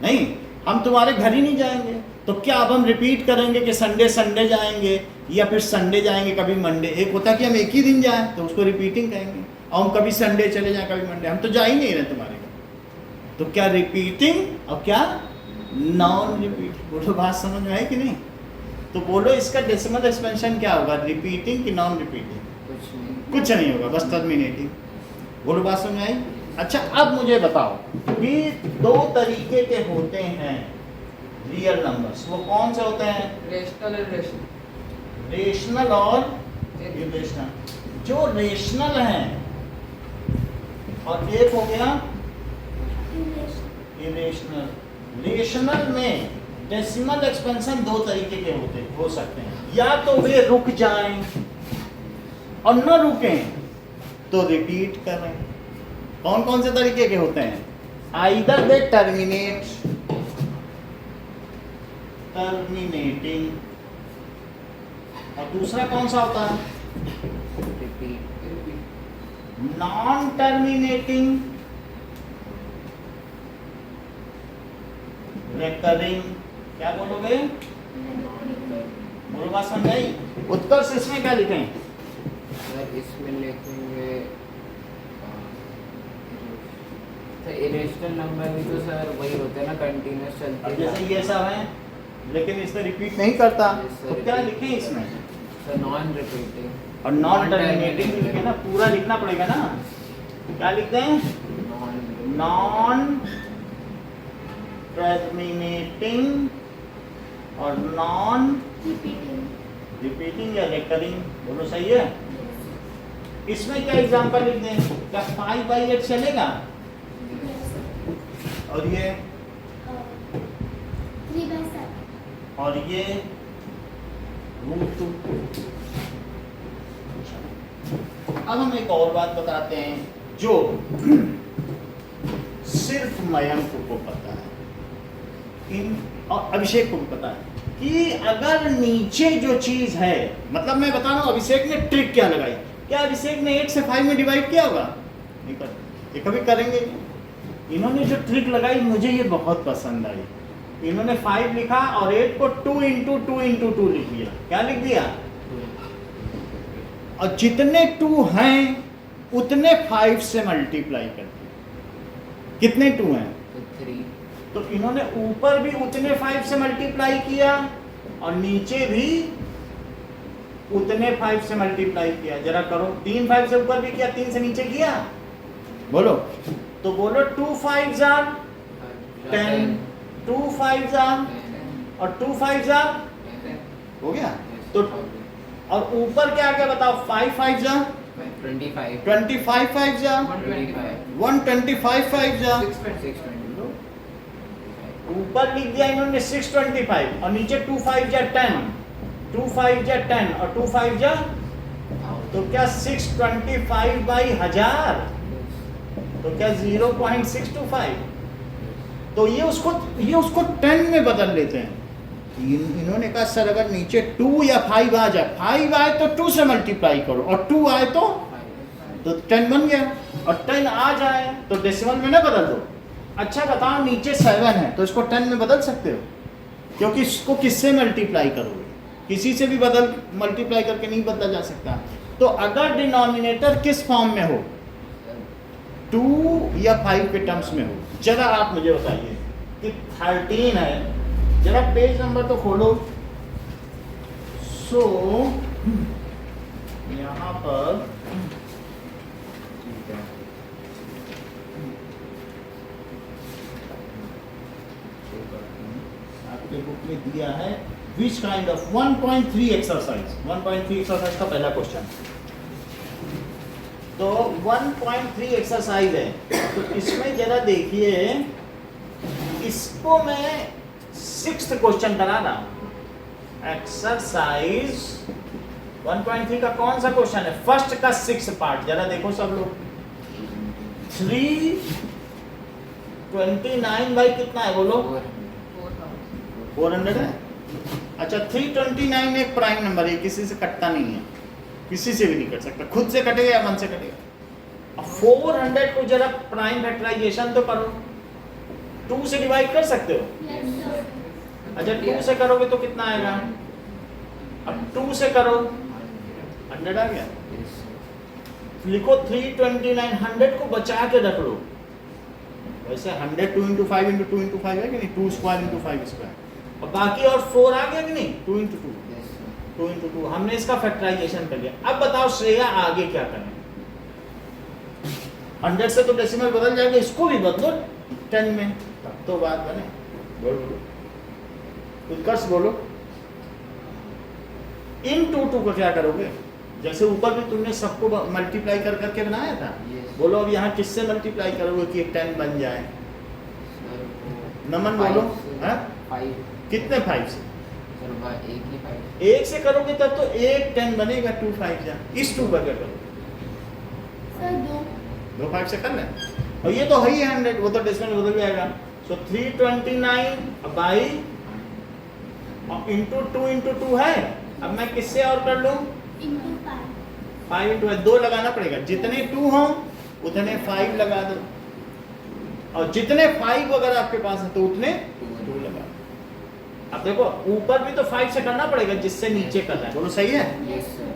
नहीं हम तुम्हारे घर ही नहीं जाएंगे, तो क्या अब हम रिपीट करेंगे कि संडे संडे जाएंगे या फिर संडे जाएंगे कभी मंडे? एक होता है कि हम एक ही दिन जाएं तो उसको रिपीटिंग कहेंगे, और हम कभी संडे चले जाएं कभी मंडे, हम तो जा ही नहीं रहे तुम्हारे घर। तो क्या रिपीटिंग और क्या नॉन रिपीटिंग? बोलो बात समझ में आई कि नहीं? तो बोलो इसका डेसिमल एक्सपेंशन क्या होगा, रिपीटिंग कि नॉन रिपीटिंग? कुछ नहीं होगा, बस टर्मिनेटिंग। बोलो बात समझ में आई? अच्छा अब मुझे बताओ कि 2 तरीके के होते हैं रियल नंबर्स, वो कौन से होते हैं? Rational and rational. रेशनल और इरेशनल। जो रेशनल हैं और एक हो गया इरेशनल। रेशनल में डेसिमल एक्सपेंशन 2 तरीके के हो सकते हैं, या तो वे रुक जाएं और न रुकें तो रिपीट करें। कौन कौन से तरीके के होते हैं? आइदर दे टर्मिनेट, टर्मिनेटिंग, और दूसरा कौन सा होता है? Non terminating, recurring. क्या बोलोगे? बोलो बात समझ आई? उत्कर्ष इसमें क्या लिखें? सर इसमें लिखेंगे इरेशनल नंबर भी तो सर वही होते हैं ना, कंटिन्यूस चलते अब जैसे ये सब है लेकिन इसमें रिपीट नहीं करता, Yes, sir, तो क्या repeat लिखें इसमें? सर नॉन रिपीटिंग और नॉन टर्मिनेटिंग लिखे ना, पूरा लिखना पड़ेगा ना। क्या लिखते हैं? नॉन टर्मिनेटिंग और नॉन रिपीटिंग या रेकरिंग। बोलो सही है? इसमें क्या एग्जांपल लिख दें? क्या 5/8 चलेगा? और ये 3/7. और ये √2। अब हम एक और बात बताते हैं जो सिर्फ मयंक को पता है, और अभिषेक को भी पता है, कि अगर नीचे जो चीज है, मतलब मैं बता रहा हूं अभिषेक ने ट्रिक क्या लगाई। क्या अभिषेक ने 8 से 5 में डिवाइड किया होगा? नहीं कर, ये कभी करेंगे नहीं। इन्होंने जो ट्रिक लगाई मुझे ये बहुत पसंद आई। इन्होंने 5 लिखा और 8 को 2 इंटू 2 इंटू 2 लिख दिया। क्या लिख दिया? और जितने 2 हैं उतने 5 से मल्टीप्लाई कर दिया। कितने 2 हैं? So 3. तो इन्होंने ऊपर भी उतने 5 से मल्टीप्लाई किया और नीचे भी उतने 5 से मल्टीप्लाई किया। जरा करो, 3 5 से ऊपर भी किया, 3 से नीचे किया। बोलो, तो बोलो 2 5 जार 10, 2 5 जार और 2 5 जार हो गया। तो और ऊपर क्या क्या बताओ? 5 5 जार 25. 25 5 जार 25. 125 5 जार 620. ऊपर लिख दिया इन्होंने 625 और नीचे 2 5 जा 10, 2 5 जा 10 और 2 5 जा, तो क्या 625 बाई 1000, तो क्या 0.625। तो ये उसको 10 में बदल लेते हैं। इन्होंने कहा सर अगर नीचे 2 या 5 आ जाए, 5 आए तो 2 से मल्टीप्लाई करो और 2 आए तो 10 बन गया, और 10 आ जाए तो डेसिमल में ना बदल दो। अच्छा बताओ, नीचे 7 है तो इसको 10 में बदल सकते हो? क्योंकि इसको किससे मल्टीप्लाई करोगे? किसी से भी मल्टीप्लाई करके नहीं बदला जा सकता। तो अगर डिनोमिनेटर किस फॉर्म में हो, 2 या 5 के टर्म्स में हो, जरा आप मुझे बताइए कि 13 है, जरा पेज नंबर तो खोलो। सो यहाँ पर आपके बुक में दिया है which kind of 1.3 exercise. 1.3 exercise का पहला क्वेश्चन। तो 1.3 एक्सरसाइज है, तो इसमें जरा देखिए, इसको मैं 6th क्वेश्चन करा रहा हूं। एक्सरसाइज 1.3 का कौन सा क्वेश्चन है? फर्स्ट का 6th पार्ट। जरा देखो सब लोग, 329 बाई कितना है बोलो? 400 है। अच्छा 329 एक प्राइम नंबर है, किसी से कटता नहीं है, किसी से भी नहीं कट सकता, खुद से कटेगा या मन से कटेगा। अब 400 को जरा प्राइम फैक्टराइजेशन तो करो, 2 से डिवाइड कर सकते हो। अच्छा 2 से करोगे तो कितना आएगा? अब 2 से करो, 100 आ गया। लिखो 329, 100 को बचा के रख लो। वैसे 100 2 इंटू 5 इंटू 2 इंटू 5 है कि नहीं, 2 स्क्वायर इंटू 5 स्क्वायर, और बाकी और 4 आ गया कि नहीं, 2 इंटू 2, 2 इंटू 2। हमने इसका फैक्टराइजेशन कर लिया। अब बताओ श्रेया आगे क्या करें? 100 से तो डेसिमल बदल जाएगा, इसको भी बदलो 10 में, तब तो बात बने। बोलो उत्कर्ष बोलो, इन 2 को क्या करोगे? जैसे ऊपर भी तुमने सबको मल्टीप्लाई कर करके बनाया था। बोलो अब यहाँ किससे मल्टीप्लाई करोगे कि 10 बन जाए? नमन बोलो। हाँ 5. कितने 5 से? सर एक ही 5. 1 से करोगे तब तो 1 10 बनेगा, 2 5 जा। इस 2 पर क्या करोगे? सर 2 5 से कर लें, और ये तो है ही 100, वो तो डेसिमल बदल जाएगा। सो 329 बाई इंटू 2 इंटू 2 है। अब मैं किससे और कर लूँ? इंटू 5 इंटू 2 लगाना पड़ेगा, जितने 2 हों उतने 5 लगा दो, और जितने 5 अगर आपके पास है तो उतने 2 लगा दो। अब देखो ऊपर भी तो 5 से करना पड़ेगा जिससे नीचे करना है। बोलो सही है?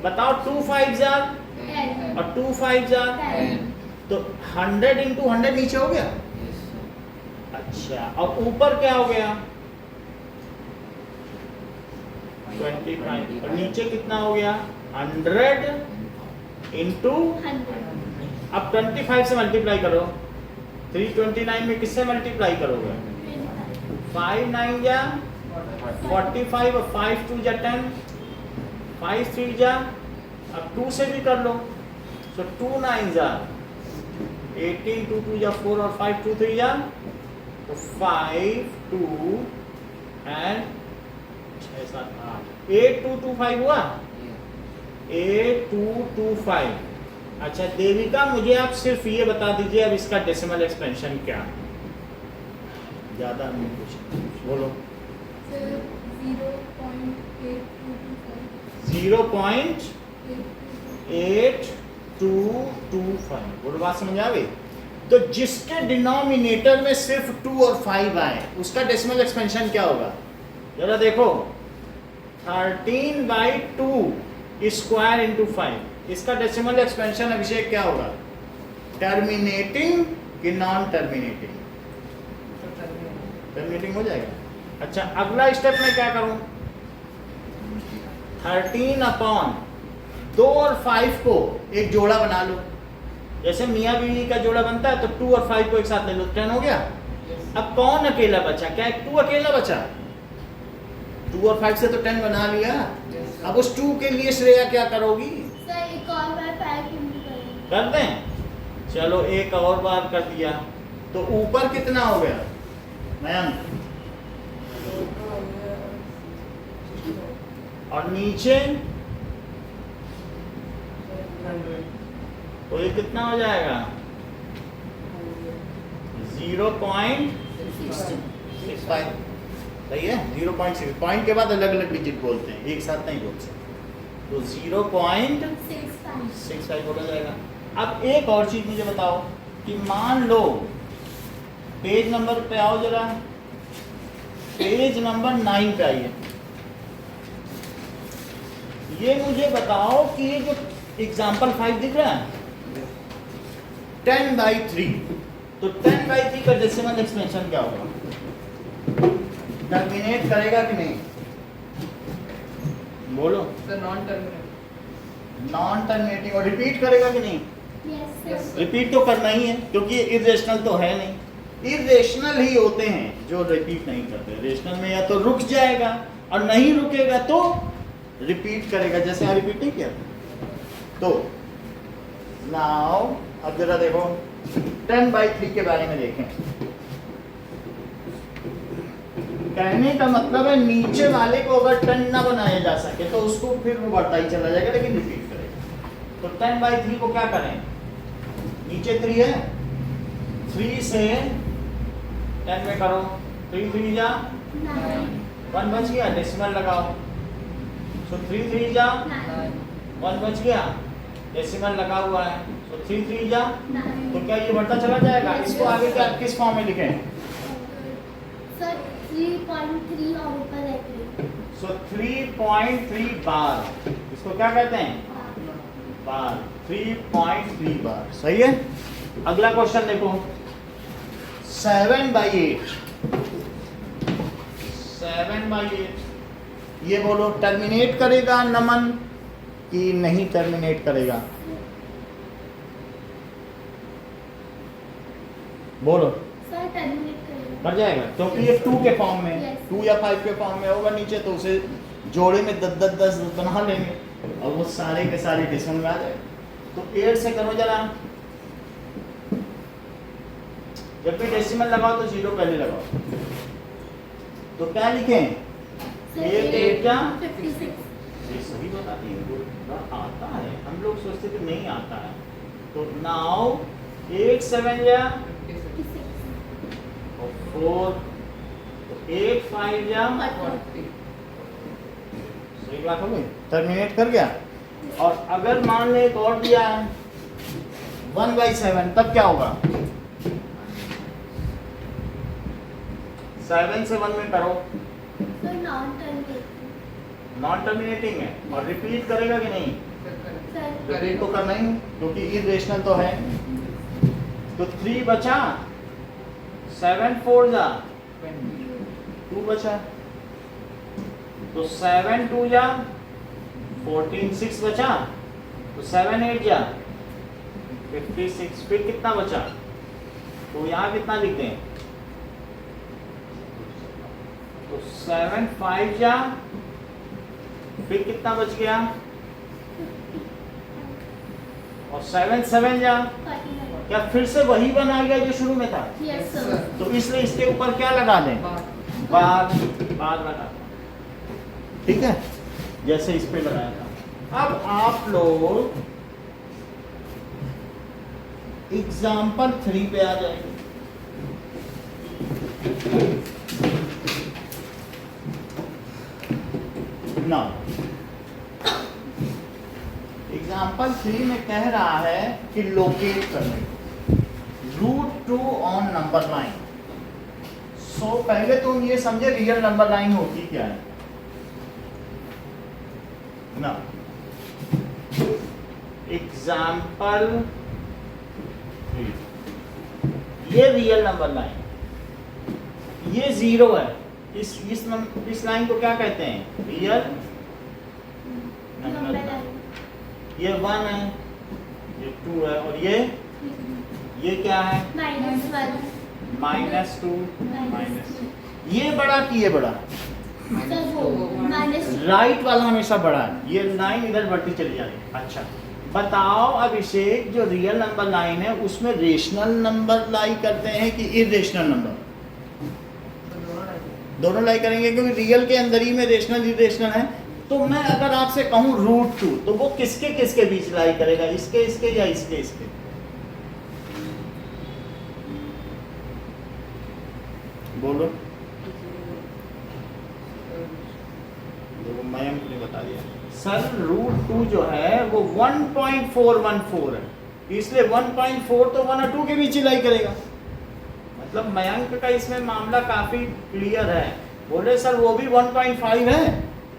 बताओ 2 5 जार 10 और 2 5 जार, 10 तो 100 इंटू 100 नीचे हो गया। अच्छा और ऊपर क्या हो गया? 25, और नीचे कितना हो गया? 100 इंटू, 100 अब 25 से मल्टीप्लाई करो। 329 में किससे मल्टीप्लाई करोगे? 5 9 जा 45 और 5 2 जा 10, 5 3 जा, अब 2 से भी कर लो। सो 2 9 जा 18, 2 2 जा 4 और 5 2 3 जा, तो 5 2 एंड 6 7 8 8 2 2 5 हुआ। 8 2 2 5। अच्छा देविका मुझे आप सिर्फ ये बता दीजिए अब इसका डेसिमल एक्सपेंशन क्या है? ज्यादा नहीं कुछ बोलो। सर 0.8225 0.8225। बोलो बात समझ आ गई? तो जिसके डिनोमिनेटर में सिर्फ 2 और 5 आए उसका डेसिमल एक्सपेंशन क्या होगा? जरा देखो, 13/2 स्क्वायर इंटू 5, इसका डेसिमल एक्सपेंशन अभिषेक क्या होगा? टर्मिनेटिंग कि नॉन टर्मिनेटिंग? टर्मिनेटिंग हो जाएगा। अच्छा, अगला स्टेप में क्या करूं? 13/2 और 5 को एक जोड़ा बना लो, जैसे मियाँ बीवी का जोड़ा बनता है, तो 2 और 5 को एक साथ ले लो, 10 हो गया। अब कौन अकेला बचा? क्या 2 अकेला बचा? 2 और 5 से तो 10 बना लिया। अब उस 2 के लिए श्रेया क्या करोगी? सर एक और बार 5 इंटू करेंगे। कर दें? चलो एक और बार कर दिया, तो ऊपर कितना हो गया मयंक? और नीचे तो ये कितना हो जाएगा? 0.65। सही है, 0.6 पॉइंट के बाद अलग अलग डिजिट बोलते हैं, एक साथ नहीं बोल सकते। तो 0.65 बोला जाएगा। अब एक और चीज मुझे बताओ कि मान लो, पेज नंबर पे आओ जरा, पेज नंबर 9 पे आइए। ये मुझे बताओ कि ये जो एग्जाम्पल 5 दिख रहा है 10/3, तो 10/3 का डेसिमल एक्सपेंशन क्या होगा? टर्मिनेट करेगा कि नहीं? बोलो। Sir non terminating. Non terminating. और रिपीट करेगा कि नहीं? Yes sir. रिपीट तो करना ही है, क्योंकि ये इरेशनल तो है नहीं। इरेशनल ही होते हैं जो रिपीट नहीं करते। रेशनल में या तो रुक जाएगा और नहीं रुकेगा तो रिपीट करेगा, जैसे यहाँ रिपीट नहीं किया। तो नाउ अब जरा देखो 10/3 के बारे में देखें। कहने का मतलब है नीचे वाले को अगर 10 ना बनाया जा सके तो उसको फिर वो बढ़ता ही चला जाएगा, लेकिन रिपीट करेगा। तो 10/3 को क्या करें? नीचे 3 है, 3 से 10 में करो, 3 3 जा 1 बच गया, डेसिमल लगाओ। तो 3 3 जा 1 बच गया, डेसिमल लगा हुआ है। तो 3 3 जा, तो क्या ये बढ़ता चला जाएगा? इसको आगे क्या किस फॉर्म में लिखें? सर 3.3 और ऊपर है 3। सो 3.3 बार, इसको क्या कहते हैं? बार। 3.3 बार, सही है। अगला क्वेश्चन देखो, 7/8। 7/8 ये बोलो टर्मिनेट करेगा नमन कि नहीं टर्मिनेट करेगा? बोलो। सर टर्मिनेट करेगा। कर जाएगा, क्योंकि ये 2 के फॉर्म में, Yes. 2 या 5 के फॉर्म में होगा नीचे, तो उसे जोड़े में 10 बना लेंगे और वो सारे के सारे डेसिमल में आ जाएगा। तो 8 से करो जरा, जब भी डेसिमल लगाओ तो 0 पहले लगाओ। तो क्या लिखें? सर 8 क्या? 56। ये सही बताती है, आता है, हम लोग सोचते थे नहीं आता है। तो नाउ 8 7 या 4, तो 8 5 या 40। सही बात हो गई, टर्मिनेट कर गया। और अगर मान ले एक और दिया है 1/7, तब क्या होगा? 7 से 1 में करो, sir non terminating. Non terminating है। और रिपीट करेगा कि नहीं? सर रिपीट तो करना ही, क्योंकि इरेशनल तो है। तो 3 बचा, 7 4 जा 2 बचा, तो 7 2 जा 14, 6 बचा, तो 7 8 जा 56, फिर कितना बचा? तो यहाँ कितना लिखते हैं? तो 7 5 जा, फिर कितना बच गया? और 7 7 जा, 49। क्या फिर से वही बना गया जो शुरू में था? Yes sir. तो इसलिए इसके ऊपर क्या लगा दें? बार लगा, ठीक है, जैसे इस पे लगाया था। अब आप लोग एग्जाम्पल 3 पे आ जाएंगे। ना एग्जाम्पल 3 में कह रहा है कि लोकेट करने, रूट 2 ऑन नंबर लाइन। सो पहले तुम ये समझे रियल नंबर लाइन होती क्या है ना। एग्जाम्पल, ये रियल नंबर लाइन, ये 0 है। इस लाइन को क्या कहते हैं? Real number number line. Line ये 1 है, ये 2 है, और ये क्या है? -1 -2 माइनस। ये बड़ा कि ये बड़ा? सर वो -2 राइट वाला हमेशा बड़ा है। ये लाइन इधर बढ़ती चली जा रही है। अच्छा बताओ अभिषेक, जो रियल नंबर लाइन है उसमें रेशनल नंबर लाई करते हैं कि इरेशनल नंबर? दोनों लाई करेंगे, क्योंकि रियल के अंदर ही में रेशनल इरेशनल है। तो मैं अगर आपसे कहूँ √2, तो वो किसके किसके बीच लाई करेगा? इसके इसके या इसके इसके? बोलो। मयंक ने बता दिया सर, √2 जो है वो 1.414 है, इसलिए 1.4 तो 1 और 2 के बीच ही लाई करेगा। मतलब मयंक का इसमें मामला काफी क्लियर है। बोले सर वो भी 1.5 है,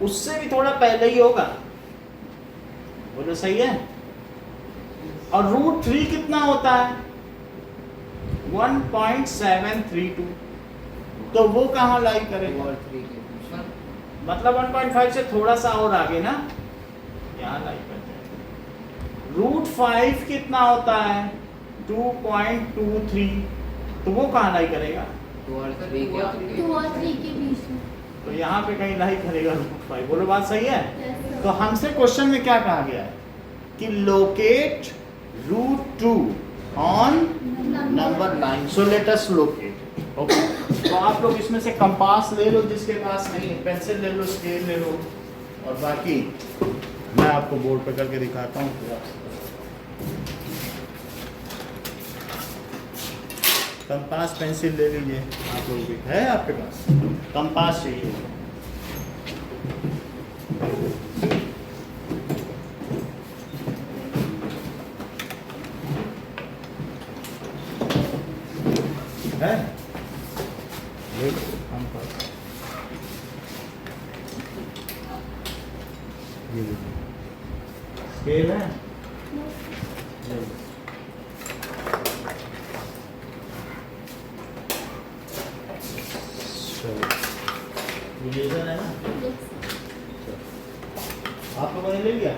उससे भी थोड़ा पहले ही होगा। बोले सही है। और √3 कितना होता है? 1.732, तो वो कहाँ लाई करेगा? और 3 के बीच में। मतलब 1.5 से थोड़ा सा और आगे ना, यहाँ लाई करते हैं। √5 कितना होता है? 2.23, तो वो कहाँ लाई करेगा? 2 और 3 के आगे। 2 और 3 के बीच में। तो यहाँ पे कहीं लाई करेगा √5। बोलो बात सही है। Yes, sir. तो हमसे क्वेश्चन में क्या कहा गया है कि locate √2 on number line. So let us locate. Okay, तो आप लोग इसमें से कंपास ले लो जिसके पास नहीं है, पेंसिल ले लो, स्केल ले लो, और बाकी मैं आपको बोर्ड पे करके दिखाता हूँ। कंपास पेंसिल ले लीजिए आप लोग भी, है आपके पास कंपास चाहिए? है? ले लो कंपास। ये लीजिए। स्केल है? ले लो। रिलेशन है ना? आप लोगों ने ले लिया?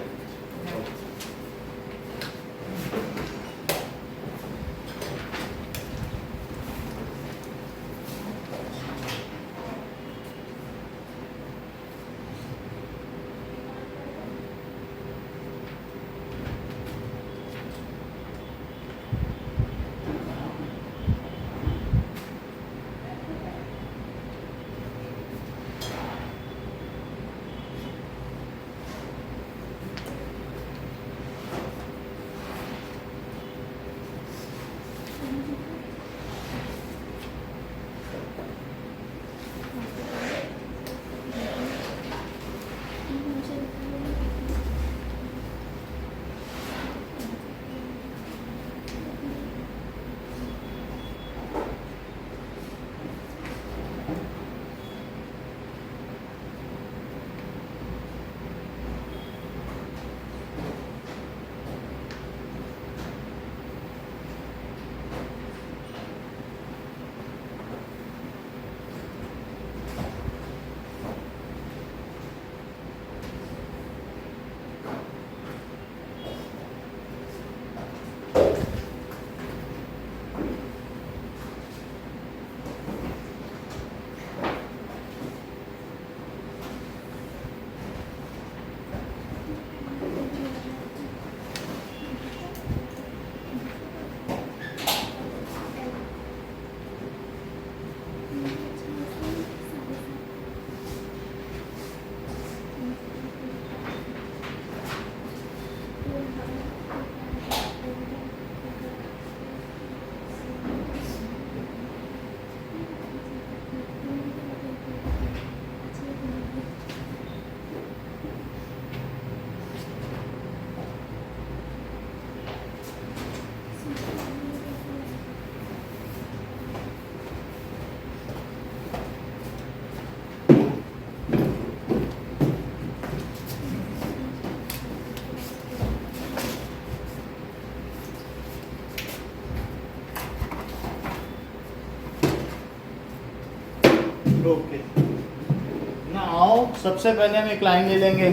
नाउ सबसे पहले हम एक लाइन ले लेंगे,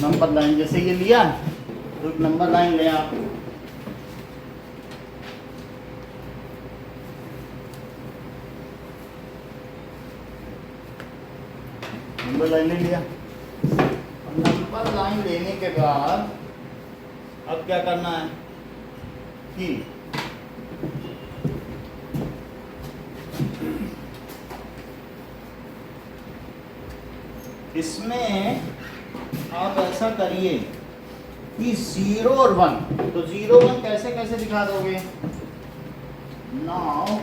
नंबर लाइन। जैसे ये लिया तो एक नंबर लाइन ले आप, नंबर लाइन ले लिया। नंबर लाइन लेने के बाद अब क्या करना है कि इसमें आप ऐसा करिए कि 0 और 1, तो 0 1 कैसे कैसे दिखा दोगे? नाउ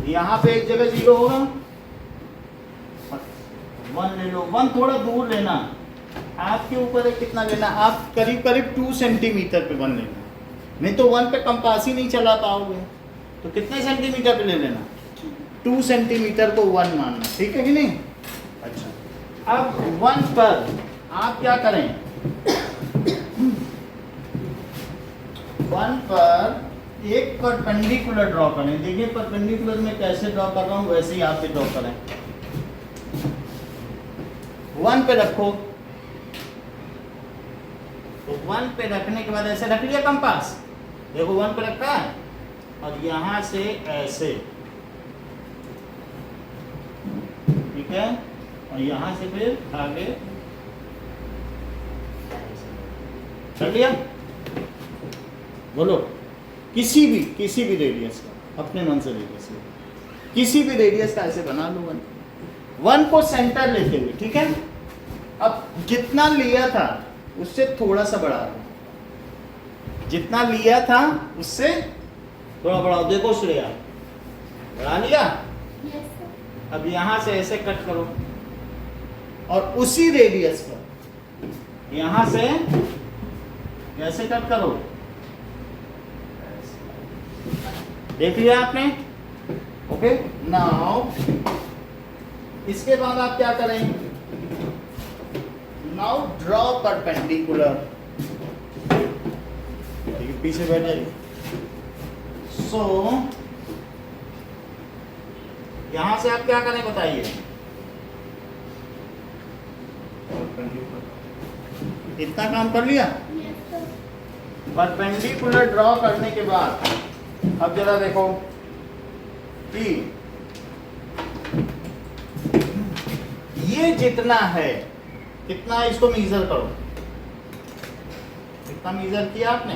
यहाँ पे एक जगह 0 होगा, 1 ले लो, 1 थोड़ा दूर लेना, आपके ऊपर है कितना लेना, आप करीब करीब 2 सेंटीमीटर पे 1 लेना, नहीं तो 1 पे कंपास ही नहीं चला पाओगे। तो कितने सेंटीमीटर पे ले लेना? 2 सेंटीमीटर को 1 मानना, ठीक है कि नहीं? अच्छा, अब 1 पर आप क्या करें, 1 पर एक परपेंडिकुलर ड्रॉ करें। देखिए परपेंडिकुलर में कैसे ड्रॉ कर रहा हूँ, वैसे ही आप भी ड्रॉ करें। 1 पे रखो, तो 1 पे रखने के बाद ऐसे रख लिया कंपास, देखो 1 पे रखा है, और यहां से ऐसे, ठीक है, और यहां से फिर आगे कर लिया। बोलो, किसी भी रेडियस का, अपने मन से रेडियस किसी भी रेडियस का ऐसे बना लो 1 को सेंटर लेते हुए, ठीक है। अब जितना लिया था उससे थोड़ा सा बढ़ा लो, जितना लिया था उससे थोड़ा बढ़ाओ, देखो श्रेया बढ़ा लिया। Yes, sir. अब यहां से ऐसे कट करो, और उसी रेडियस पर यहां से कैसे कट करो, देख लिया आपने? ओके, नाउ इसके बाद आप क्या करें, नाउ ड्रॉ परपेंडिकुलर, पीछे बैठ जाइए। सो यहां से आप क्या करें बताइए, इतना काम कर लिया। Yes, sir. परपेंडिकुलर ड्रॉ करने के बाद अब जरा देखो कि ये जितना है, कितना है इसको मीजर करो, कितना मीजर किया आपने,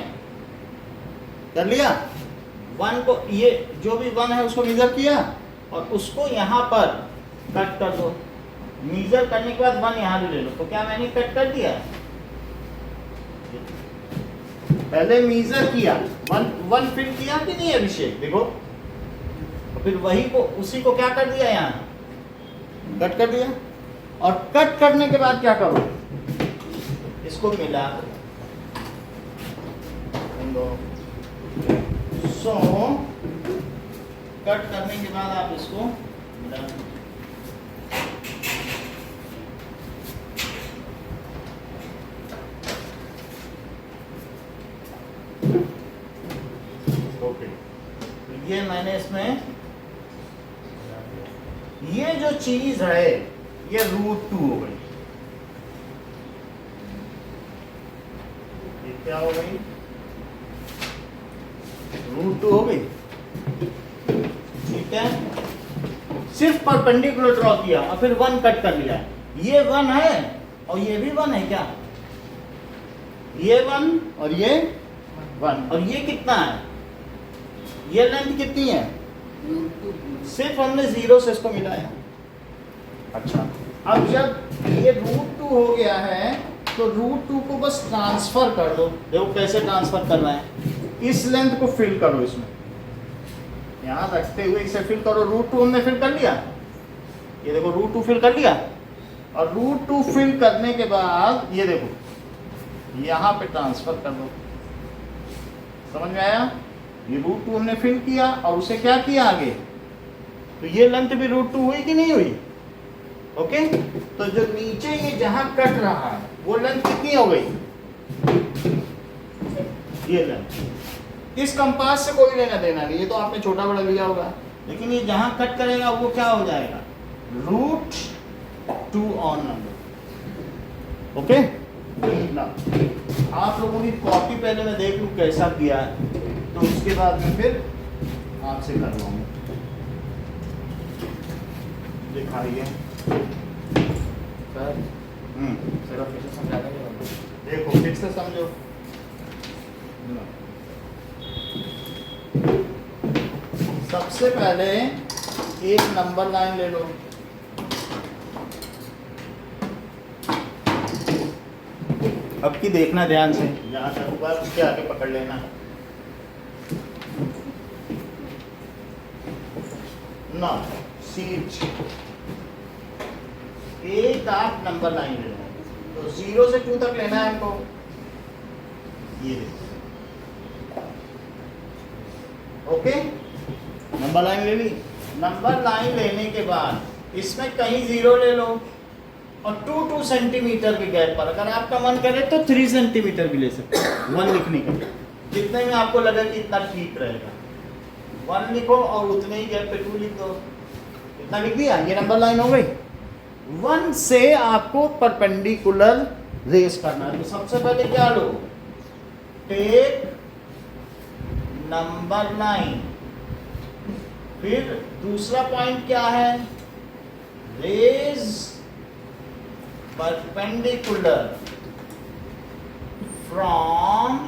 कर लिया। 1 को, ये जो भी 1 है उसको मीजर किया, और उसको यहाँ पर कट कर दो। मीजर करने के बाद 1 यहाँ भी ले लो, तो क्या मैंने कट कर दिया? पहले मीजर किया, 1 फिल किया कि नहीं अभिषेक, देखो, तो फिर वही को, उसी को क्या कर दिया, यहाँ कट कर दिया। और कट करने के बाद क्या करो, इसको मिला दो। सो कट करने के बाद आप इसको मिला दो। ओके, ये मैंने इसमें, ये जो चीज है ये √2 हो गई, ये क्या हो गई, √2 हो गई, ठीक है। सिर्फ परपेंडिकुलर ड्रॉ किया और फिर 1 कट कर लिया। ये 1 है और ये भी 1 है क्या, ये 1 और ये 1, और ये कितना है, ये लेंथ कितनी है, सिर्फ हमने 0 से इसको मिलाया। अच्छा, अब जब ये √2 हो गया है तो √2 को बस ट्रांसफर कर दो। देखो कैसे ट्रांसफर करना है, इस लेंथ को फिल करो, इसमें यहाँ रखते हुए इसे फिल करो। √2 हमने फिल कर लिया, ये देखो √2 फिल कर लिया, और √2 फिल करने के बाद ये देखो यहाँ पे ट्रांसफर कर दो। समझ में आया? ये √2 हमने फिल किया और उसे क्या किया आगे, तो ये लेंथ भी √2 हुई कि नहीं हुई? ओके, तो जो नीचे ये जहां कट रहा है वो लेंथ कितनी हो गई, ये लेंथ। इस कंपास से कोई लेना देना नहीं, ये तो आपने छोटा बड़ा लिया होगा, लेकिन ये जहां कट करेगा वो क्या हो जाएगा, रूट 2 ऑन नंबर। ओके ना, आप लोगों की कॉपी पहले मैं देख लूँ कैसा किया है, तो उसके बाद में फिर आपसे करवाऊँ। दिखाइए। सर सर फिर से समझा देंगे हमको। देखो फिर से समझो। सबसे पहले एक नंबर लाइन ले लो। अब की देखना ध्यान से, जहाँ तक होगा उसके आगे पकड़ लेना। ना सीट एक आप नंबर लाइन ले लो, तो 0 से 2 तक लेना है हमको। ये देखो, ओके नंबर लाइन ले ली। नंबर लाइन लेने के बाद इसमें कहीं 0 ले लो और 2 सेंटीमीटर के गैप पर, अगर आपका मन करे तो 3 सेंटीमीटर भी ले सकते हो 1 लिखने के लिए, जितने में आपको लगे कि इतना ठीक रहेगा। 1 लिखो और उतने ही गैप पे 2 लिख दो। इतना लिख दिया, ये नंबर लाइन हो गई। 1 से आपको परपेंडिकुलर रेस करना है, तो सबसे पहले क्या लो, टेक नंबर लाइन। फिर दूसरा पॉइंट क्या है, रेज परपेंडिकुलर फ्रॉम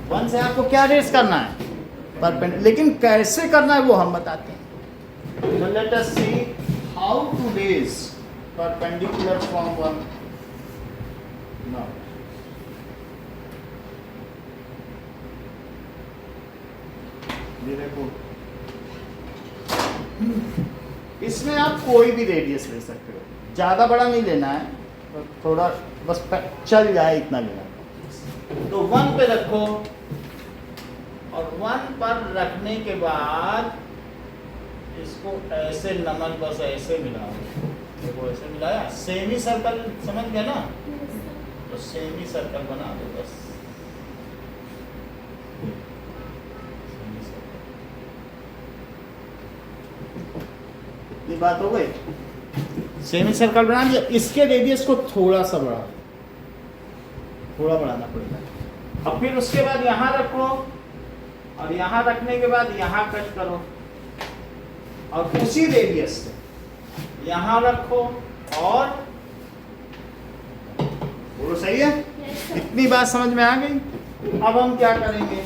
1 से आपको क्या रेस करना है, परपेंडिकुलर। लेकिन कैसे करना है वो हम बताते हैं। So let us see how to raise perpendicular from 1. Now, ये देखो, इसमें आप कोई भी रेडियस ले सकते हो, ज़्यादा बड़ा नहीं लेना है, तो थोड़ा बस चल जाए इतना लेना है। तो 1 पे रखो और 1 पर रखने के बाद इसको ऐसे नमन बस ऐसे मिलाओ। देखो ऐसे मिलाया, सेमी सर्कल समझ गया ना, तो सेमी सर्कल बना दो बस। सेमी सर्कल, ये बात हो गई। सेमी सर्कल बना दिया, इसके रेडियस को थोड़ा सा बढ़ा, थोड़ा बढ़ाना पड़ेगा। अब फिर उसके बाद यहाँ रखो और यहाँ रखने के बाद यहाँ कट करो और उसी रेडियस से यहाँ रखो और बोलो सही है। इतनी बात समझ में आ गई। अब हम क्या करेंगे,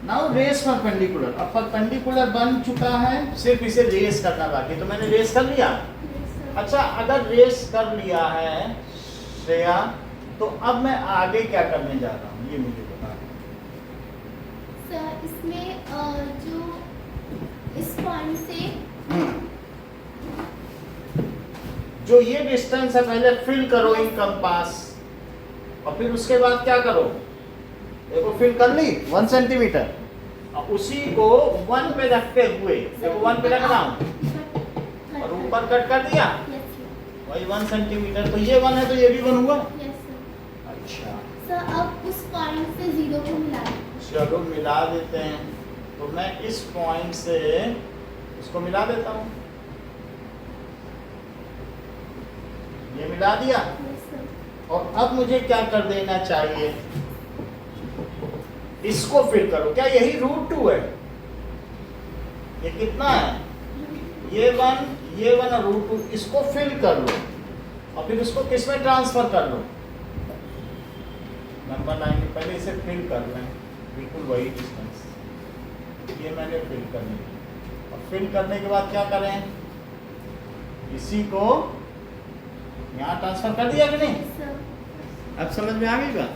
नाउ रेस परपेंडिकुलर। अब परपेंडिकुलर बन चुका है, सिर्फ इसे रेस करना बाकी। तो मैंने रेस कर लिया। अच्छा, अगर रेस कर लिया है श्रेया, तो अब मैं आगे क्या करने जा रहा हूँ ये मुझे बता। सर इसमें जो इस पॉइंट से जो ये डिस्टेंस है पहले फिल करो इन कंपास, और फिर उसके बाद क्या करो, देखो फिल कर ली 1 सेंटीमीटर, और उसी को 1 पे रखते हुए, देखो 1 पे रखना और ऊपर कट कर दिया वही 1 सेंटीमीटर। तो ये 1 है तो ये भी 1 हुआ। अच्छा सर अब उस पॉइंट से 0 को मिला दें। चलो मिला देते हैं। तो मैं इस पॉइंट से इसको मिला देता हूँ, ये मिला दिया। और अब मुझे क्या कर देना चाहिए, इसको फिल करो। क्या यही √2 है? ये कितना है, ये 1 और √2, इसको फिल कर लो और फिर उसको किस में ट्रांसफर कर लो, नंबर लाइन में। पहले इसे फिल कर लें, बिल्कुल वही डिस्टेंस, ये मैंने फिल कर लिया। और फिल करने के बाद क्या करें, इसी को यहाँ ट्रांसफर कर दिया कि नहीं। अब समझ में आ गई बात?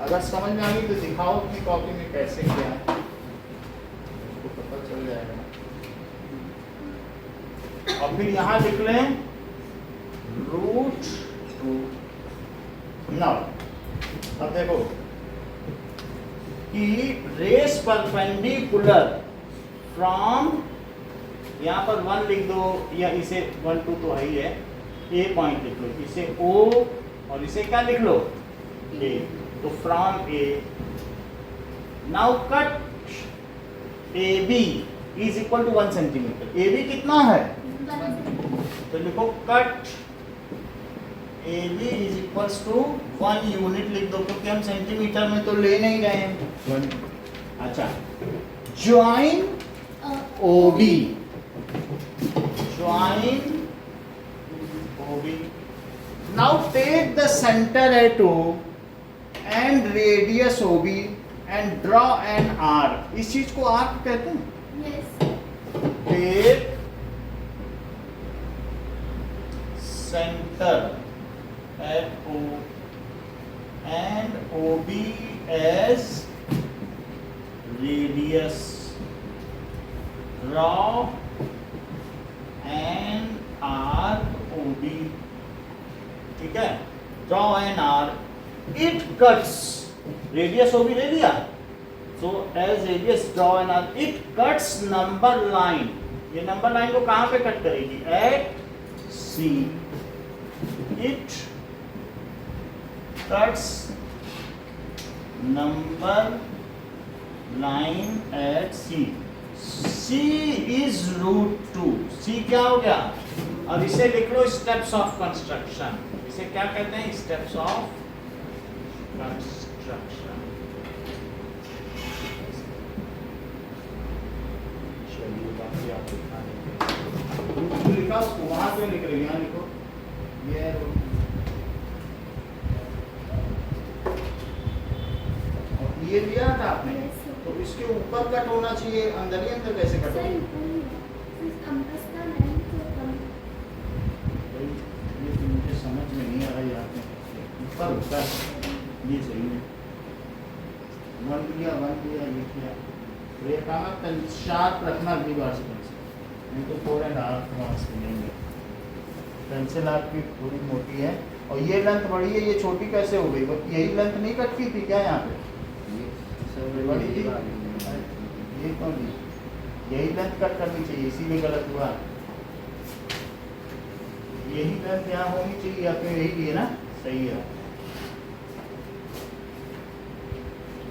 अगर समझ में आ गई तो दिखाओ अपनी कॉपी में कैसे किया है, उसको पता चल जाएगा। और फिर यहाँ लिख लें √2। नाउ अब देखो कि रेस परपेंडिकुलर फ्रॉम, यहाँ पर 1 लिख दो, या इसे 1 2 तो है ही है, ए पॉइंट लिख लो, इसे O और इसे क्या लिख लो, A। तो from A, now cut AB is equal to 1 centimetre. A B कितना है? तो लिखो cut A B is equals to 1 unit लिख दो, क्योंकि हम सेंटीमीटर में तो ले नहीं रहे हैं। अच्छा, join O B, join O B. Now take the centre at O and radius O B and draw an arc. इस चीज को आर्क कहते हैं। Take center at O and OB as radius. Draw an arc OB. ठीक है, draw an arc. It cuts. Radius OB ले लिया, so as radius draw an arc. It cuts number line. ये नंबर लाइन को कहाँ पे cut करेगी? At C. It cuts number line at C. C is √2. C क्या हो गया? अब इसे लिख लो स्टेप्स ऑफ कंस्ट्रक्शन। इसे क्या कहते हैं? Steps of construction. चलिए बाकी आप लिखा, उसको वहां पे लिख रहे, यहाँ लिखो ये और ये दिया था आपने, तो इसके ऊपर कट होना चाहिए, अंदर ही अंदर कैसे कट होगा? ये तो मुझे समझ में नहीं आ रहा है, आपने ऊपर होता है ये सही है। 1 किया ये किया, तो ये काम शार्प रखना अगली बार से, नहीं तो 4.5 मार्क्स मिलेंगे। पेंसिल आपकी थोड़ी मोटी है और ये लेंथ बड़ी है, ये छोटी कैसे हो गई? यही लेंथ नहीं कटती थी क्या यहाँ पे? बड़ी थी, ये कौन थी? यही लेंथ कट करनी चाहिए, इसीलिए गलत हुआ। यही लेंथ यहाँ होनी चाहिए, आपने यही लिए ना, सही है।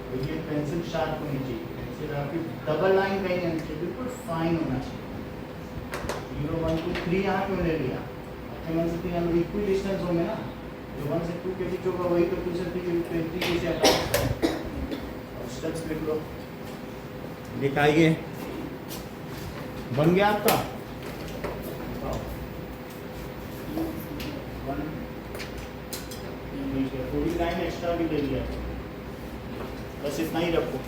तो ये पेंसिल शार्प होनी चाहिए, पेंसिल आपकी डबल लाइन कहीं नहीं चाहिए, बिल्कुल फाइन होना चाहिए। 0 1 2 3 यहाँ क्यों ले लिया? 1 से 3 हम इक्वल डिस्टेंस होंगे ना, जो 1 से 2 के बीच होगा वही तो 2 से 3 के बीच 3 से हटा। और स्टेप्स लिख लो, लिखाइए। बन गया आपका? 1 ठीक है, थोड़ी लाइन एक्स्ट्रा भी ले लिया, बस इतना ही रखो।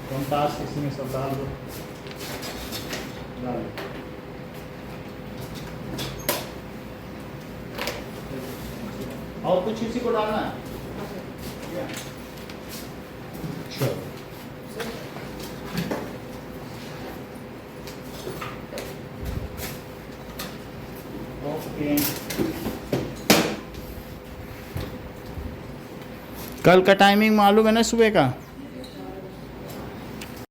कंपास इसमें सब डाल दो, डाल दो। और कुछ इसी को डालना है? चलो ओके। कल का टाइमिंग मालूम है ना सुबह का?